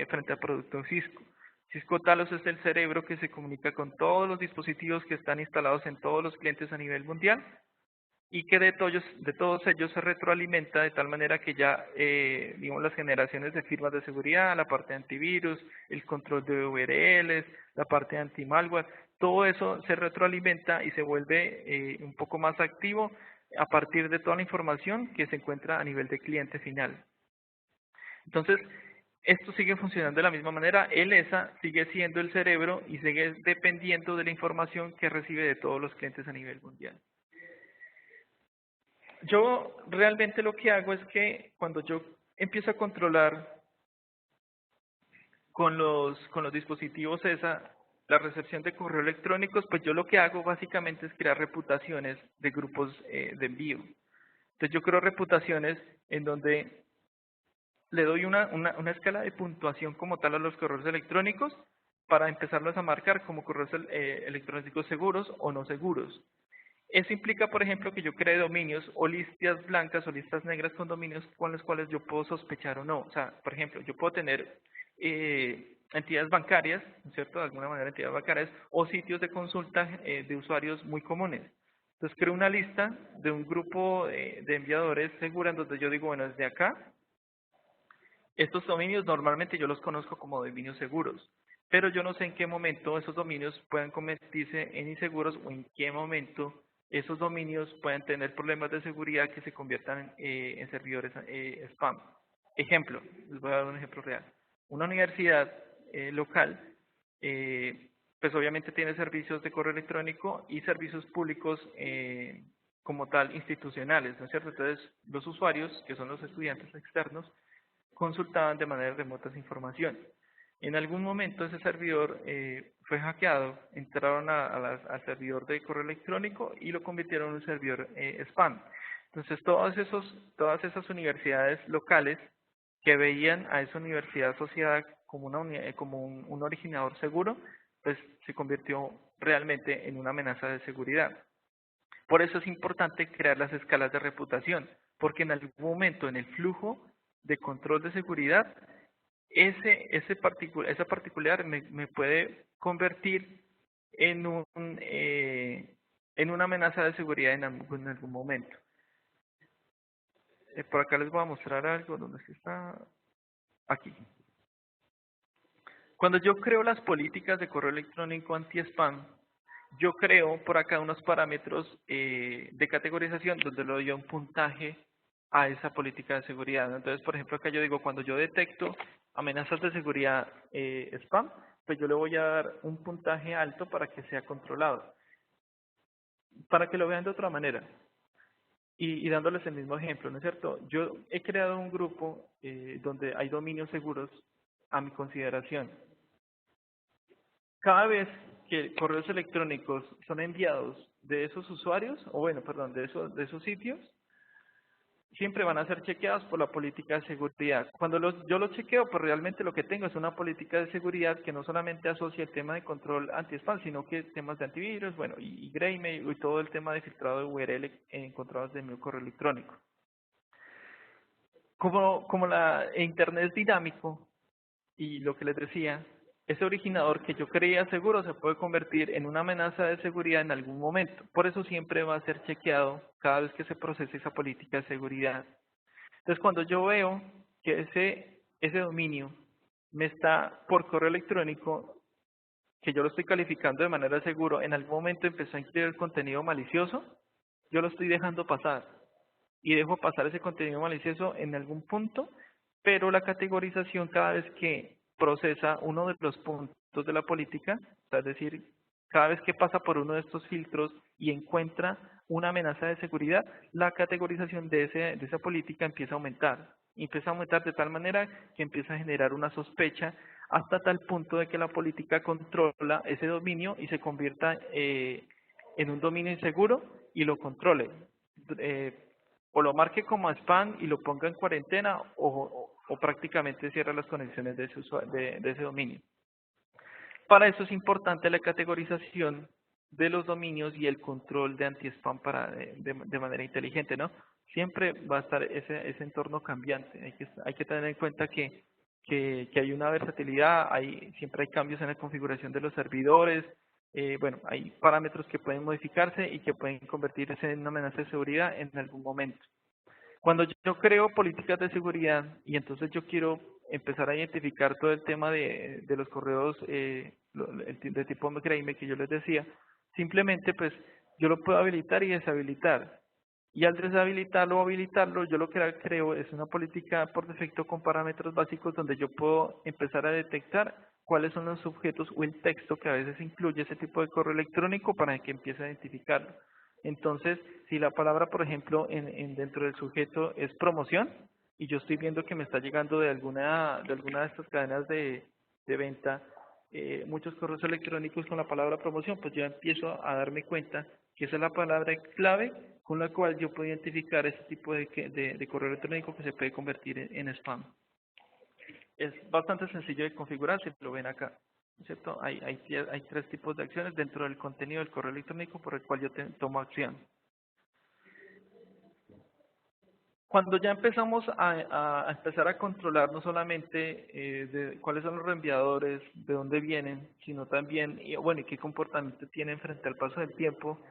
Speaker 2: frente al producto Cisco. Cisco Talos es el cerebro que se comunica con todos los dispositivos que están instalados en todos los clientes a nivel mundial y que de todos ellos se retroalimenta de tal manera que ya, digamos, las generaciones de firmas de seguridad, la parte de antivirus, el control de URLs, la parte de anti-malware, todo eso se retroalimenta y se vuelve un poco más activo a partir de toda la información que se encuentra a nivel de cliente final. Entonces, esto sigue funcionando de la misma manera. El ESA sigue siendo el cerebro y sigue dependiendo de la información que recibe de todos los clientes a nivel mundial. Yo realmente lo que hago es que cuando yo empiezo a controlar con los dispositivos ESA la recepción de correos electrónicos, pues yo lo que hago básicamente es crear reputaciones de grupos de envío. Entonces yo creo reputaciones en donde le doy una escala de puntuación como tal a los correos electrónicos para empezarlos a marcar como correos electrónicos seguros o no seguros. Eso implica, por ejemplo, que yo cree dominios o listas blancas o listas negras con dominios con los cuales yo puedo sospechar o no. O sea, por ejemplo, yo puedo tener entidades bancarias, ¿no es cierto? De alguna manera entidades bancarias o sitios de consulta de usuarios muy comunes. Entonces creo una lista de un grupo de enviadores segura en donde yo digo, bueno, desde acá, estos dominios normalmente yo los conozco como dominios seguros, pero yo no sé en qué momento esos dominios pueden convertirse en inseguros o en qué momento esos dominios pueden tener problemas de seguridad que se conviertan en servidores spam. Ejemplo, les voy a dar un ejemplo real. Una universidad local, pues obviamente tiene servicios de correo electrónico y servicios públicos como tal institucionales, ¿no es cierto? Entonces, los usuarios, que son los estudiantes externos, consultaban de manera remota esa información. En algún momento ese servidor fue hackeado, entraron al servidor de correo electrónico y lo convirtieron en un servidor spam. Entonces todas esas universidades locales que veían a esa universidad asociada como, un originador seguro, pues se convirtió realmente en una amenaza de seguridad. Por eso es importante crear las escalas de reputación, porque en algún momento en el flujo de control de seguridad, esa particular me puede convertir en en una amenaza de seguridad en algún momento. Por acá les voy a mostrar algo, ¿dónde está? Aquí. Cuando yo creo las políticas de correo electrónico anti-spam, yo creo por acá unos parámetros de categorización donde le doy un puntaje a esa política de seguridad. Entonces, por ejemplo, acá yo digo, cuando yo detecto amenazas de seguridad spam, pues yo le voy a dar un puntaje alto para que sea controlado. Para que lo vean de otra manera. Y dándoles el mismo ejemplo, ¿no es cierto? Yo he creado un grupo donde hay dominios seguros a mi consideración. Cada vez que correos electrónicos son enviados de esos usuarios, o bueno, perdón, de esos sitios, siempre van a ser chequeados por la política de seguridad. Cuando yo los chequeo, pues realmente lo que tengo es una política de seguridad que no solamente asocia el tema de control anti-spam, sino que temas de antivirus, bueno, y Greymail y todo el tema de filtrado de URL encontrados de mi correo electrónico. Como la Internet es dinámico, y lo que les decía, ese originador que yo creía seguro se puede convertir en una amenaza de seguridad en algún momento. Por eso siempre va a ser chequeado cada vez que se procese esa política de seguridad. Entonces, cuando yo veo que ese dominio me está por correo electrónico, que yo lo estoy calificando de manera segura, en algún momento empezó a incluir el contenido malicioso, yo lo estoy dejando pasar. Y dejo pasar ese contenido malicioso en algún punto, pero la categorización cada vez que procesa uno de los puntos de la política, o sea, es decir, cada vez que pasa por uno de estos filtros y encuentra una amenaza de seguridad, la categorización de esa política empieza a aumentar. Empieza a aumentar de tal manera que empieza a generar una sospecha hasta tal punto de que la política controla ese dominio y se convierta en un dominio inseguro y lo controle. O lo marque como spam y lo ponga en cuarentena o prácticamente cierra las conexiones de ese dominio. Para eso es importante la categorización de los dominios y el control de anti-spam de manera inteligente, ¿no? Siempre va a estar ese entorno cambiante. Hay que tener en cuenta que hay una versatilidad, siempre hay cambios en la configuración de los servidores, bueno, hay parámetros que pueden modificarse y que pueden convertirse en una amenaza de seguridad en algún momento. Cuando yo creo políticas de seguridad y entonces yo quiero empezar a identificar todo el tema de los correos de tipo Gray que yo les decía, simplemente pues yo lo puedo habilitar y deshabilitar. Y al deshabilitarlo o habilitarlo, yo lo que creo es una política por defecto con parámetros básicos donde yo puedo empezar a detectar cuáles son los objetos o el texto que a veces incluye ese tipo de correo electrónico para que empiece a identificarlo. Entonces, si la palabra, por ejemplo, dentro del sujeto es promoción, y yo estoy viendo que me está llegando de alguna de estas cadenas de venta, muchos correos electrónicos con la palabra promoción, pues yo empiezo a darme cuenta que esa es la palabra clave con la cual yo puedo identificar ese tipo de correo electrónico que se puede convertir en spam. Es bastante sencillo de configurar, si lo ven acá, ¿cierto? Hay 3 tipos de acciones dentro del contenido del correo electrónico por el cual yo tomo acción. Cuando ya empezamos a empezar a controlar no solamente de cuáles son los reenviadores, de dónde vienen, sino también, bueno, y qué comportamiento tienen frente al paso del tiempo,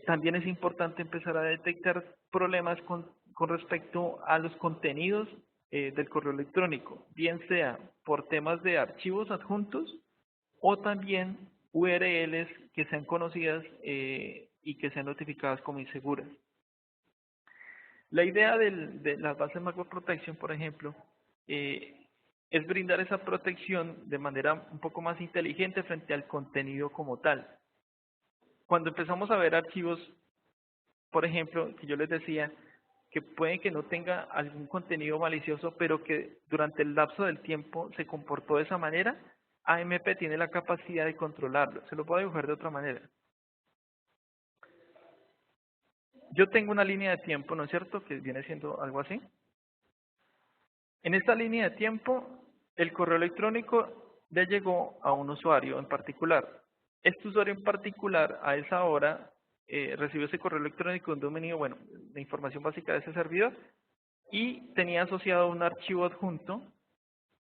Speaker 2: también es importante empezar a detectar problemas con respecto a los contenidos del correo electrónico, bien sea por temas de archivos adjuntos o también URLs que sean conocidas y que sean notificadas como inseguras. La idea de las bases Malware Protection, por ejemplo, es brindar esa protección de manera un poco más inteligente frente al contenido como tal. Cuando empezamos a ver archivos, por ejemplo, que yo les decía, que pueden que no tenga algún contenido malicioso, pero que durante el lapso del tiempo se comportó de esa manera, AMP tiene la capacidad de controlarlo. Se lo puedo dibujar de otra manera. Yo tengo una línea de tiempo, ¿no es cierto?, que viene siendo algo así. En esta línea de tiempo, el correo electrónico le llegó a un usuario en particular. Este usuario en particular, a esa hora, recibió ese correo electrónico de un dominio, bueno, de información básica de ese servidor, y tenía asociado un archivo adjunto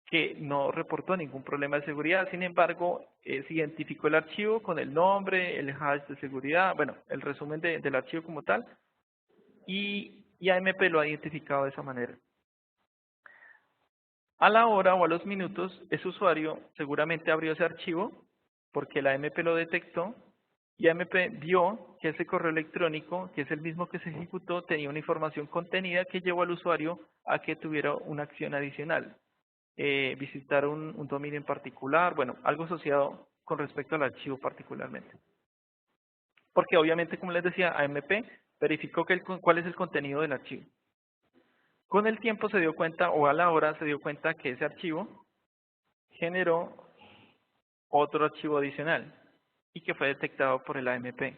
Speaker 2: que no reportó ningún problema de seguridad. Sin embargo, se identificó el archivo con el nombre, el hash de seguridad, bueno, el resumen del archivo como tal, y AMP lo ha identificado de esa manera. A la hora o a los minutos, ese usuario seguramente abrió ese archivo porque la AMP lo detectó y AMP vio que ese correo electrónico, que es el mismo que se ejecutó, tenía una información contenida que llevó al usuario a que tuviera una acción adicional. Visitar un dominio en particular, bueno, algo asociado con respecto al archivo particularmente. Porque obviamente, como les decía, AMP verificó cuál es el contenido del archivo. Con el tiempo se dio cuenta, o a la hora se dio cuenta, que ese archivo generó otro archivo adicional y que fue detectado por el AMP.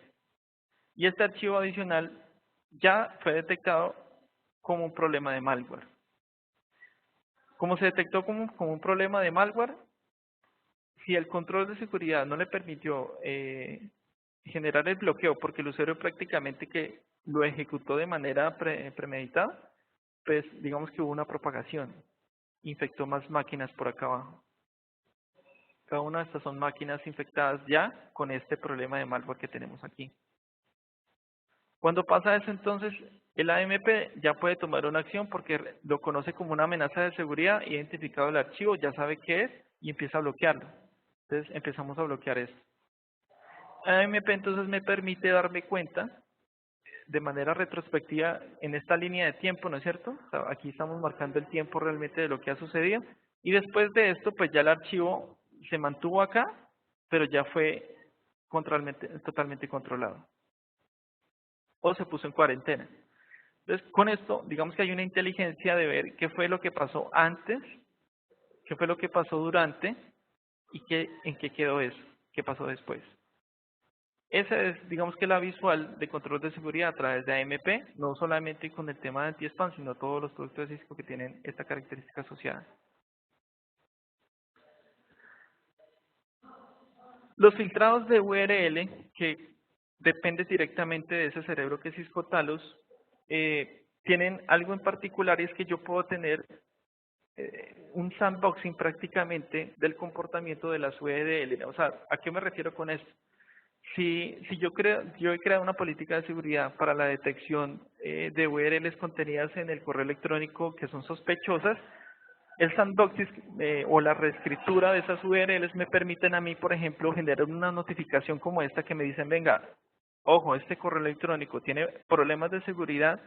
Speaker 2: Y este archivo adicional ya fue detectado como un problema de malware. Como se detectó como un problema de malware, si el control de seguridad no le permitió generar el bloqueo, porque el usuario prácticamente que lo ejecutó de manera premeditada, pues digamos que hubo una propagación, infectó más máquinas por acá abajo. Cada una de estas son máquinas infectadas ya con este problema de malware que tenemos aquí. Cuando pasa eso, entonces, el AMP ya puede tomar una acción porque lo conoce como una amenaza de seguridad, identificado el archivo, ya sabe qué es y empieza a bloquearlo. Entonces, empezamos a bloquear esto. AMP entonces me permite darme cuenta de manera retrospectiva en esta línea de tiempo, ¿no es cierto? O sea, aquí estamos marcando el tiempo realmente de lo que ha sucedido. Y después de esto, pues ya el archivo se mantuvo acá, pero ya fue totalmente controlado. O se puso en cuarentena. Entonces, con esto, digamos que hay una inteligencia de ver qué fue lo que pasó antes, qué fue lo que pasó durante y en qué quedó eso, qué pasó después. Esa es, digamos que la visual de control de seguridad a través de AMP, no solamente con el tema de anti-spam, sino todos los productos de Cisco que tienen esta característica asociada. Los filtrados de URL, que depende directamente de ese cerebro que es Cisco Talos, tienen algo en particular, y es que yo puedo tener un sandboxing prácticamente del comportamiento de las URL. O sea, ¿a qué me refiero con esto? Si yo he creado una política de seguridad para la detección de URLs contenidas en el correo electrónico que son sospechosas, el sandboxing o la reescritura de esas URLs me permiten a mí, por ejemplo, generar una notificación como esta que me dicen, venga, ojo, este correo electrónico tiene problemas de seguridad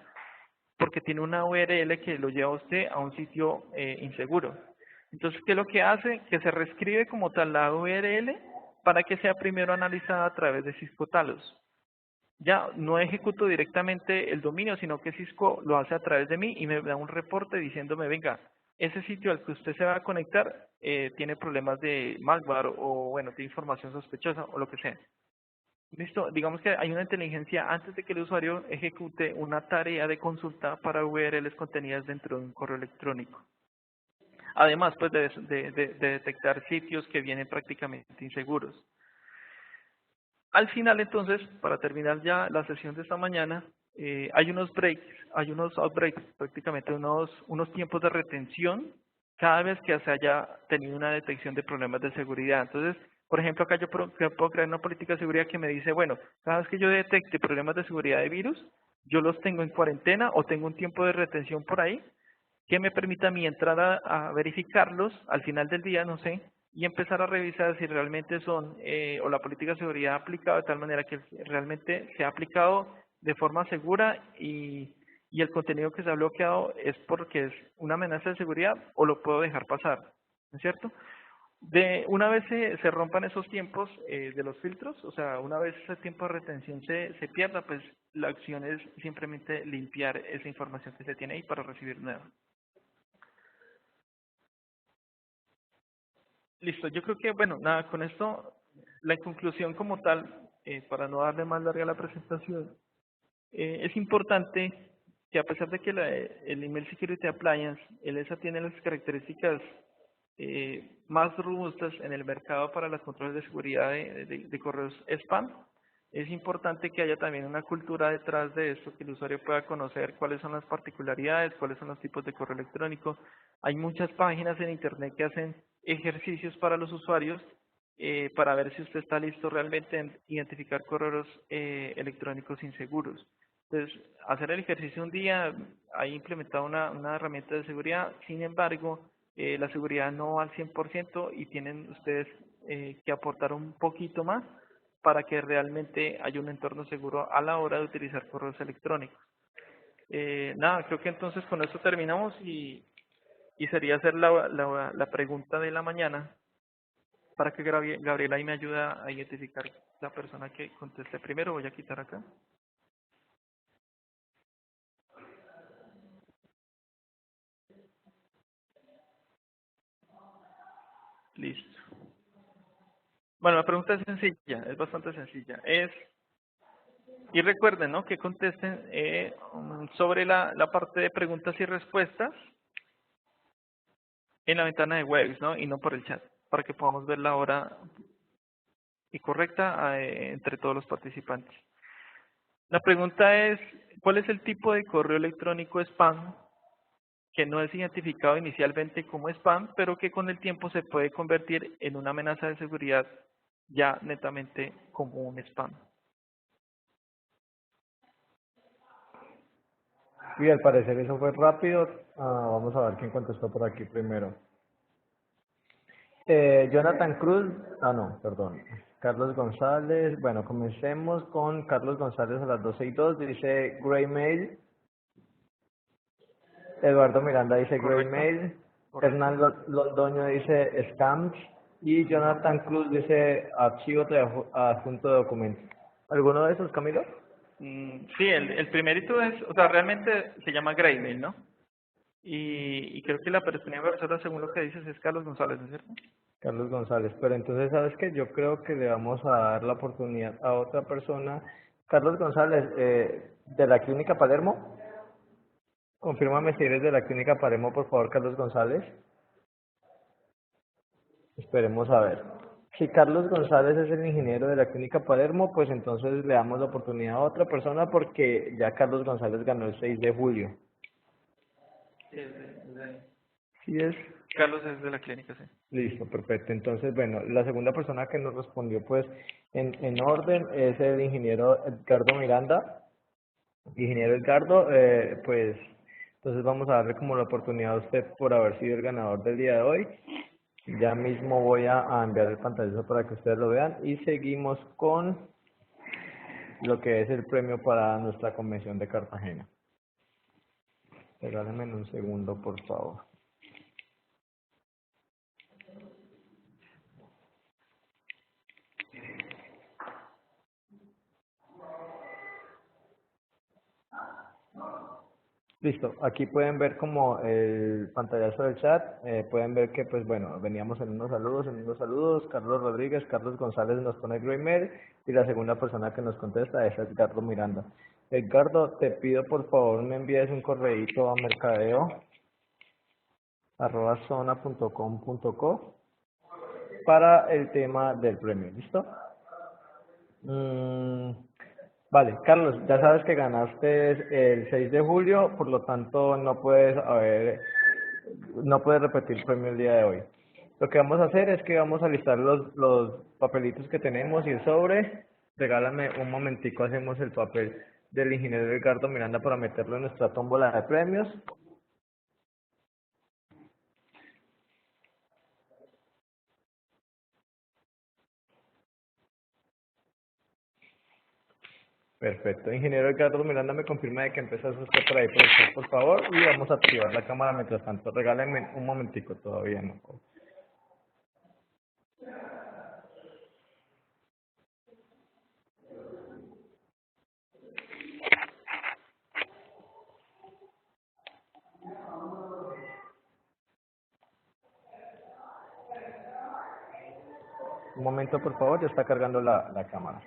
Speaker 2: porque tiene una URL que lo lleva a usted a un sitio inseguro. Entonces, ¿qué es lo que hace? Que se reescribe como tal la URL para que sea primero analizada a través de Cisco Talos. Ya no ejecuto directamente el dominio, sino que Cisco lo hace a través de mí y me da un reporte diciéndome, venga, ese sitio al que usted se va a conectar tiene problemas de malware o, bueno, tiene información sospechosa o lo que sea. Listo, digamos que hay una inteligencia antes de que el usuario ejecute una tarea de consulta para URLs contenidas dentro de un correo electrónico. Además, pues, de detectar sitios que vienen prácticamente inseguros. Al final, entonces, para terminar ya la sesión de esta mañana, hay unos breaks, hay unos outbreaks, prácticamente unos tiempos de retención cada vez que se haya tenido una detección de problemas de seguridad. Entonces, por ejemplo, acá yo puedo crear una política de seguridad que me dice, bueno, cada vez que yo detecte problemas de seguridad de virus, yo los tengo en cuarentena o tengo un tiempo de retención por ahí que me permita a mí entrar a verificarlos al final del día, no sé, y empezar a revisar si realmente son, o la política de seguridad ha aplicado de tal manera que realmente se ha aplicado de forma segura y el contenido que se ha bloqueado es porque es una amenaza de seguridad o lo puedo dejar pasar, ¿no es cierto? Una vez se rompan esos tiempos de los filtros, o sea, una vez ese tiempo de retención se pierda, pues la acción es simplemente limpiar esa información que se tiene ahí para recibir nueva. Listo, yo creo que, bueno, nada, con esto, la conclusión como tal, para no darle más larga a la presentación, es importante que a pesar de que el Email Security Appliance, el ESA tiene las características más robustas en el mercado para los controles de seguridad de correos spam, es importante que haya también una cultura detrás de esto, que el usuario pueda conocer cuáles son las particularidades, cuáles son los tipos de correo electrónico. Hay muchas páginas en Internet que hacen ejercicios para los usuarios para ver si usted está listo realmente en identificar correos electrónicos inseguros. Entonces, hacer el ejercicio un día, hay implementado una herramienta de seguridad, sin embargo, la seguridad no va al 100% y tienen ustedes que aportar un poquito más para que realmente haya un entorno seguro a la hora de utilizar correos electrónicos. Nada, creo que entonces con esto terminamos y sería hacer la pregunta de la mañana para que Gabriela ahí me ayude a identificar la persona que conteste primero. Voy a quitar acá. Listo. Bueno, la pregunta es sencilla, es bastante sencilla. Y recuerden, ¿no?, que contesten sobre la parte de preguntas y respuestas en la ventana de Webex, ¿no?, y no por el chat, para que podamos ver la hora y correcta entre todos los participantes. La pregunta es, ¿cuál es el tipo de correo electrónico spam que no es identificado inicialmente como spam, pero que con el tiempo se puede convertir en una amenaza de seguridad ya netamente como un spam?
Speaker 1: Y al parecer eso fue rápido. Vamos a ver quién contestó por aquí primero. Jonathan Cruz, no, perdón. Carlos González, bueno, comencemos con Carlos González a las 12:02, dice Greymail. Eduardo Miranda dice
Speaker 2: Correcto.
Speaker 1: Greymail.
Speaker 2: Correcto.
Speaker 1: Hernán Londoño dice Scams. Y Jonathan Cruz dice archivo adjunto de documentos. ¿Alguno de esos, Camilo?
Speaker 2: Sí, el primerito es, o sea, realmente se llama Greymail, ¿no? Y creo que la primera persona, según lo que dices, es Carlos González, ¿no es cierto?
Speaker 1: Carlos González, pero entonces, ¿sabes qué? Yo creo que le vamos a dar la oportunidad a otra persona. Carlos González, de la Clínica Palermo. Confírmame si eres de la Clínica Palermo, por favor, Carlos González. Esperemos a ver. Si Carlos González es el ingeniero de la Clínica Palermo, pues entonces le damos la oportunidad a otra persona porque ya Carlos González ganó el 6 de julio.
Speaker 2: Sí, es de-
Speaker 1: ¿Sí es?
Speaker 2: Carlos es de la clínica, sí.
Speaker 1: Listo, perfecto. Entonces, bueno, la segunda persona que nos respondió pues en orden es el ingeniero Edgardo Miranda. Ingeniero Edgardo, pues entonces vamos a darle como la oportunidad a usted por haber sido el ganador del día de hoy. Ya mismo voy a enviar el pantallazo para que ustedes lo vean y seguimos con lo que es el premio para nuestra convención de Cartagena. Regálenme un segundo, por favor. Listo, aquí pueden ver como el pantallazo del chat, pueden ver que pues bueno, veníamos en unos saludos, Carlos Rodríguez, Carlos González nos pone Grey Mail y la segunda persona que nos contesta es Edgardo Miranda. Edgardo, te pido por favor me envíes un correíto a mercadeo@zona.com.co para el tema del premio, ¿listo? Mm, vale, Carlos, ya sabes que ganaste el 6 de julio, por lo tanto no puedes repetir el premio el día de hoy. Lo que vamos a hacer es que vamos a listar los papelitos que tenemos y el sobre. Regálame un momentico, hacemos el papel del ingeniero Edgardo Miranda para meterlo en nuestra tómbola de premios. Perfecto. Ingeniero Edgardo Miranda, me confirma de que empiezas usted por ahí por el chat, por favor, y vamos a activar la cámara mientras tanto. Regálenme un momentico, todavía no. Un momento, por favor, ya está cargando la cámara.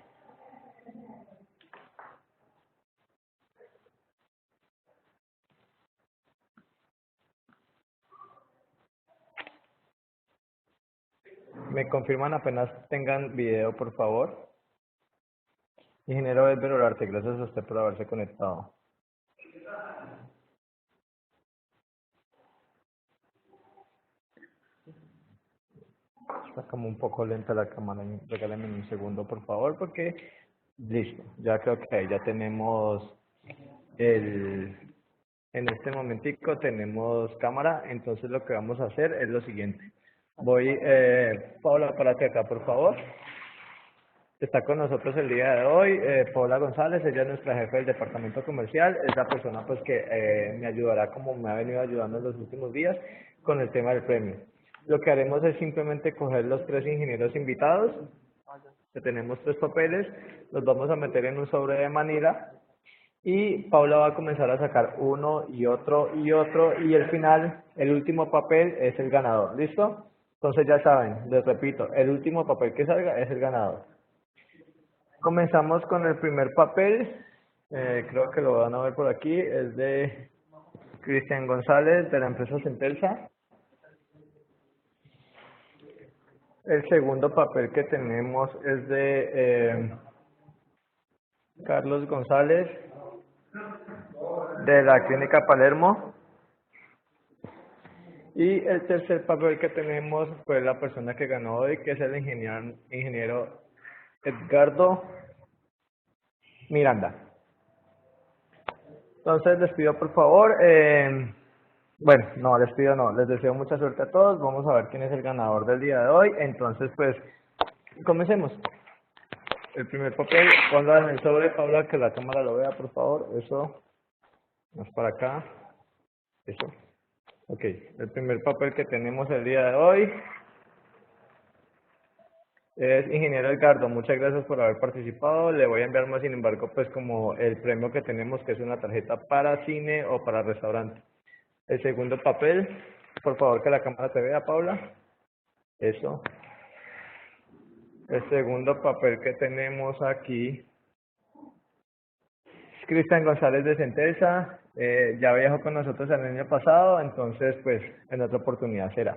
Speaker 1: Me confirman apenas tengan video, por favor. Ingeniero Edber Olarte, gracias a usted por haberse conectado. Está como un poco lenta la cámara, regálenme un segundo, por favor, porque listo, ya creo que ahí ya tenemos el... En este momentico tenemos cámara, entonces lo que vamos a hacer es lo siguiente. Paula, párate acá, por favor. Está con nosotros el día de hoy, Paula González, ella es nuestra jefe del departamento comercial, es la persona pues que me ayudará como me ha venido ayudando en los últimos días con el tema del premio. Lo que haremos es simplemente coger los tres ingenieros invitados, que tenemos tres papeles, los vamos a meter en un sobre de manila y Paula va a comenzar a sacar uno y otro y el final, el último papel es el ganador, ¿listo? Entonces ya saben, les repito, el último papel que salga es el ganador. Comenzamos con el primer papel, creo que lo van a ver por aquí, es de Cristian González de la empresa Centelsa. El segundo papel que tenemos es de Carlos González de la Clínica Palermo. Y el tercer papel que tenemos fue la persona que ganó hoy, que es el ingeniero Edgardo Miranda. Entonces les pido por favor, bueno, no, les pido no, les deseo mucha suerte a todos, vamos a ver quién es el ganador del día de hoy, entonces pues, comencemos. El primer papel, ponlo en el sobre, Paula, que la cámara lo vea, por favor, eso, más para acá, eso. Ok, el primer papel que tenemos el día de hoy es ingeniero Edgardo, muchas gracias por haber participado, le voy a enviar más, sin embargo, pues como el premio que tenemos, que es una tarjeta para cine o para restaurante. El segundo papel, por favor que la cámara te vea, Paula. Eso. El segundo papel que tenemos aquí es Cristian González de Centelsa. Ya viajó con nosotros el año pasado, entonces pues en otra oportunidad será.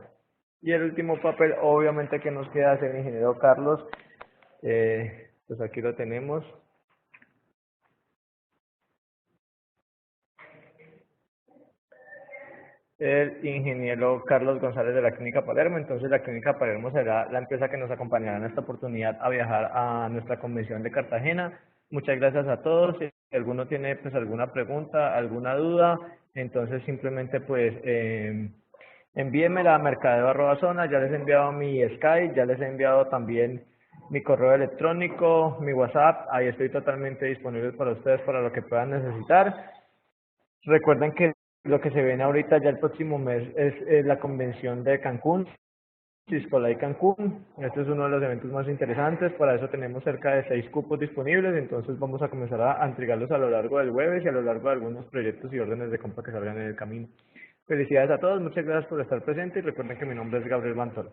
Speaker 1: Y el último papel, obviamente, que nos queda es el ingeniero Carlos. Pues aquí lo tenemos. El ingeniero Carlos González de la Clínica Palermo. Entonces, la Clínica Palermo será la empresa que nos acompañará en esta oportunidad a viajar a nuestra convención de Cartagena. Muchas gracias a todos. Si alguno tiene pues alguna pregunta, alguna duda, entonces simplemente pues envíenmela a mercadeo@zona. Ya les he enviado mi Skype, ya les he enviado también mi correo electrónico, mi WhatsApp. Ahí estoy totalmente disponible para ustedes para lo que puedan necesitar. Recuerden que lo que se viene ahorita ya el próximo mes es la convención de Cancún, Ciscolay Cancún. Este es uno de los eventos más interesantes. Para eso tenemos cerca de 6 cupos disponibles. Entonces vamos a comenzar a entregarlos a lo largo del jueves y a lo largo de algunos proyectos y órdenes de compra que salgan en el camino. Felicidades a todos. Muchas gracias por estar presentes y recuerden que mi nombre es Gabriel Bantola.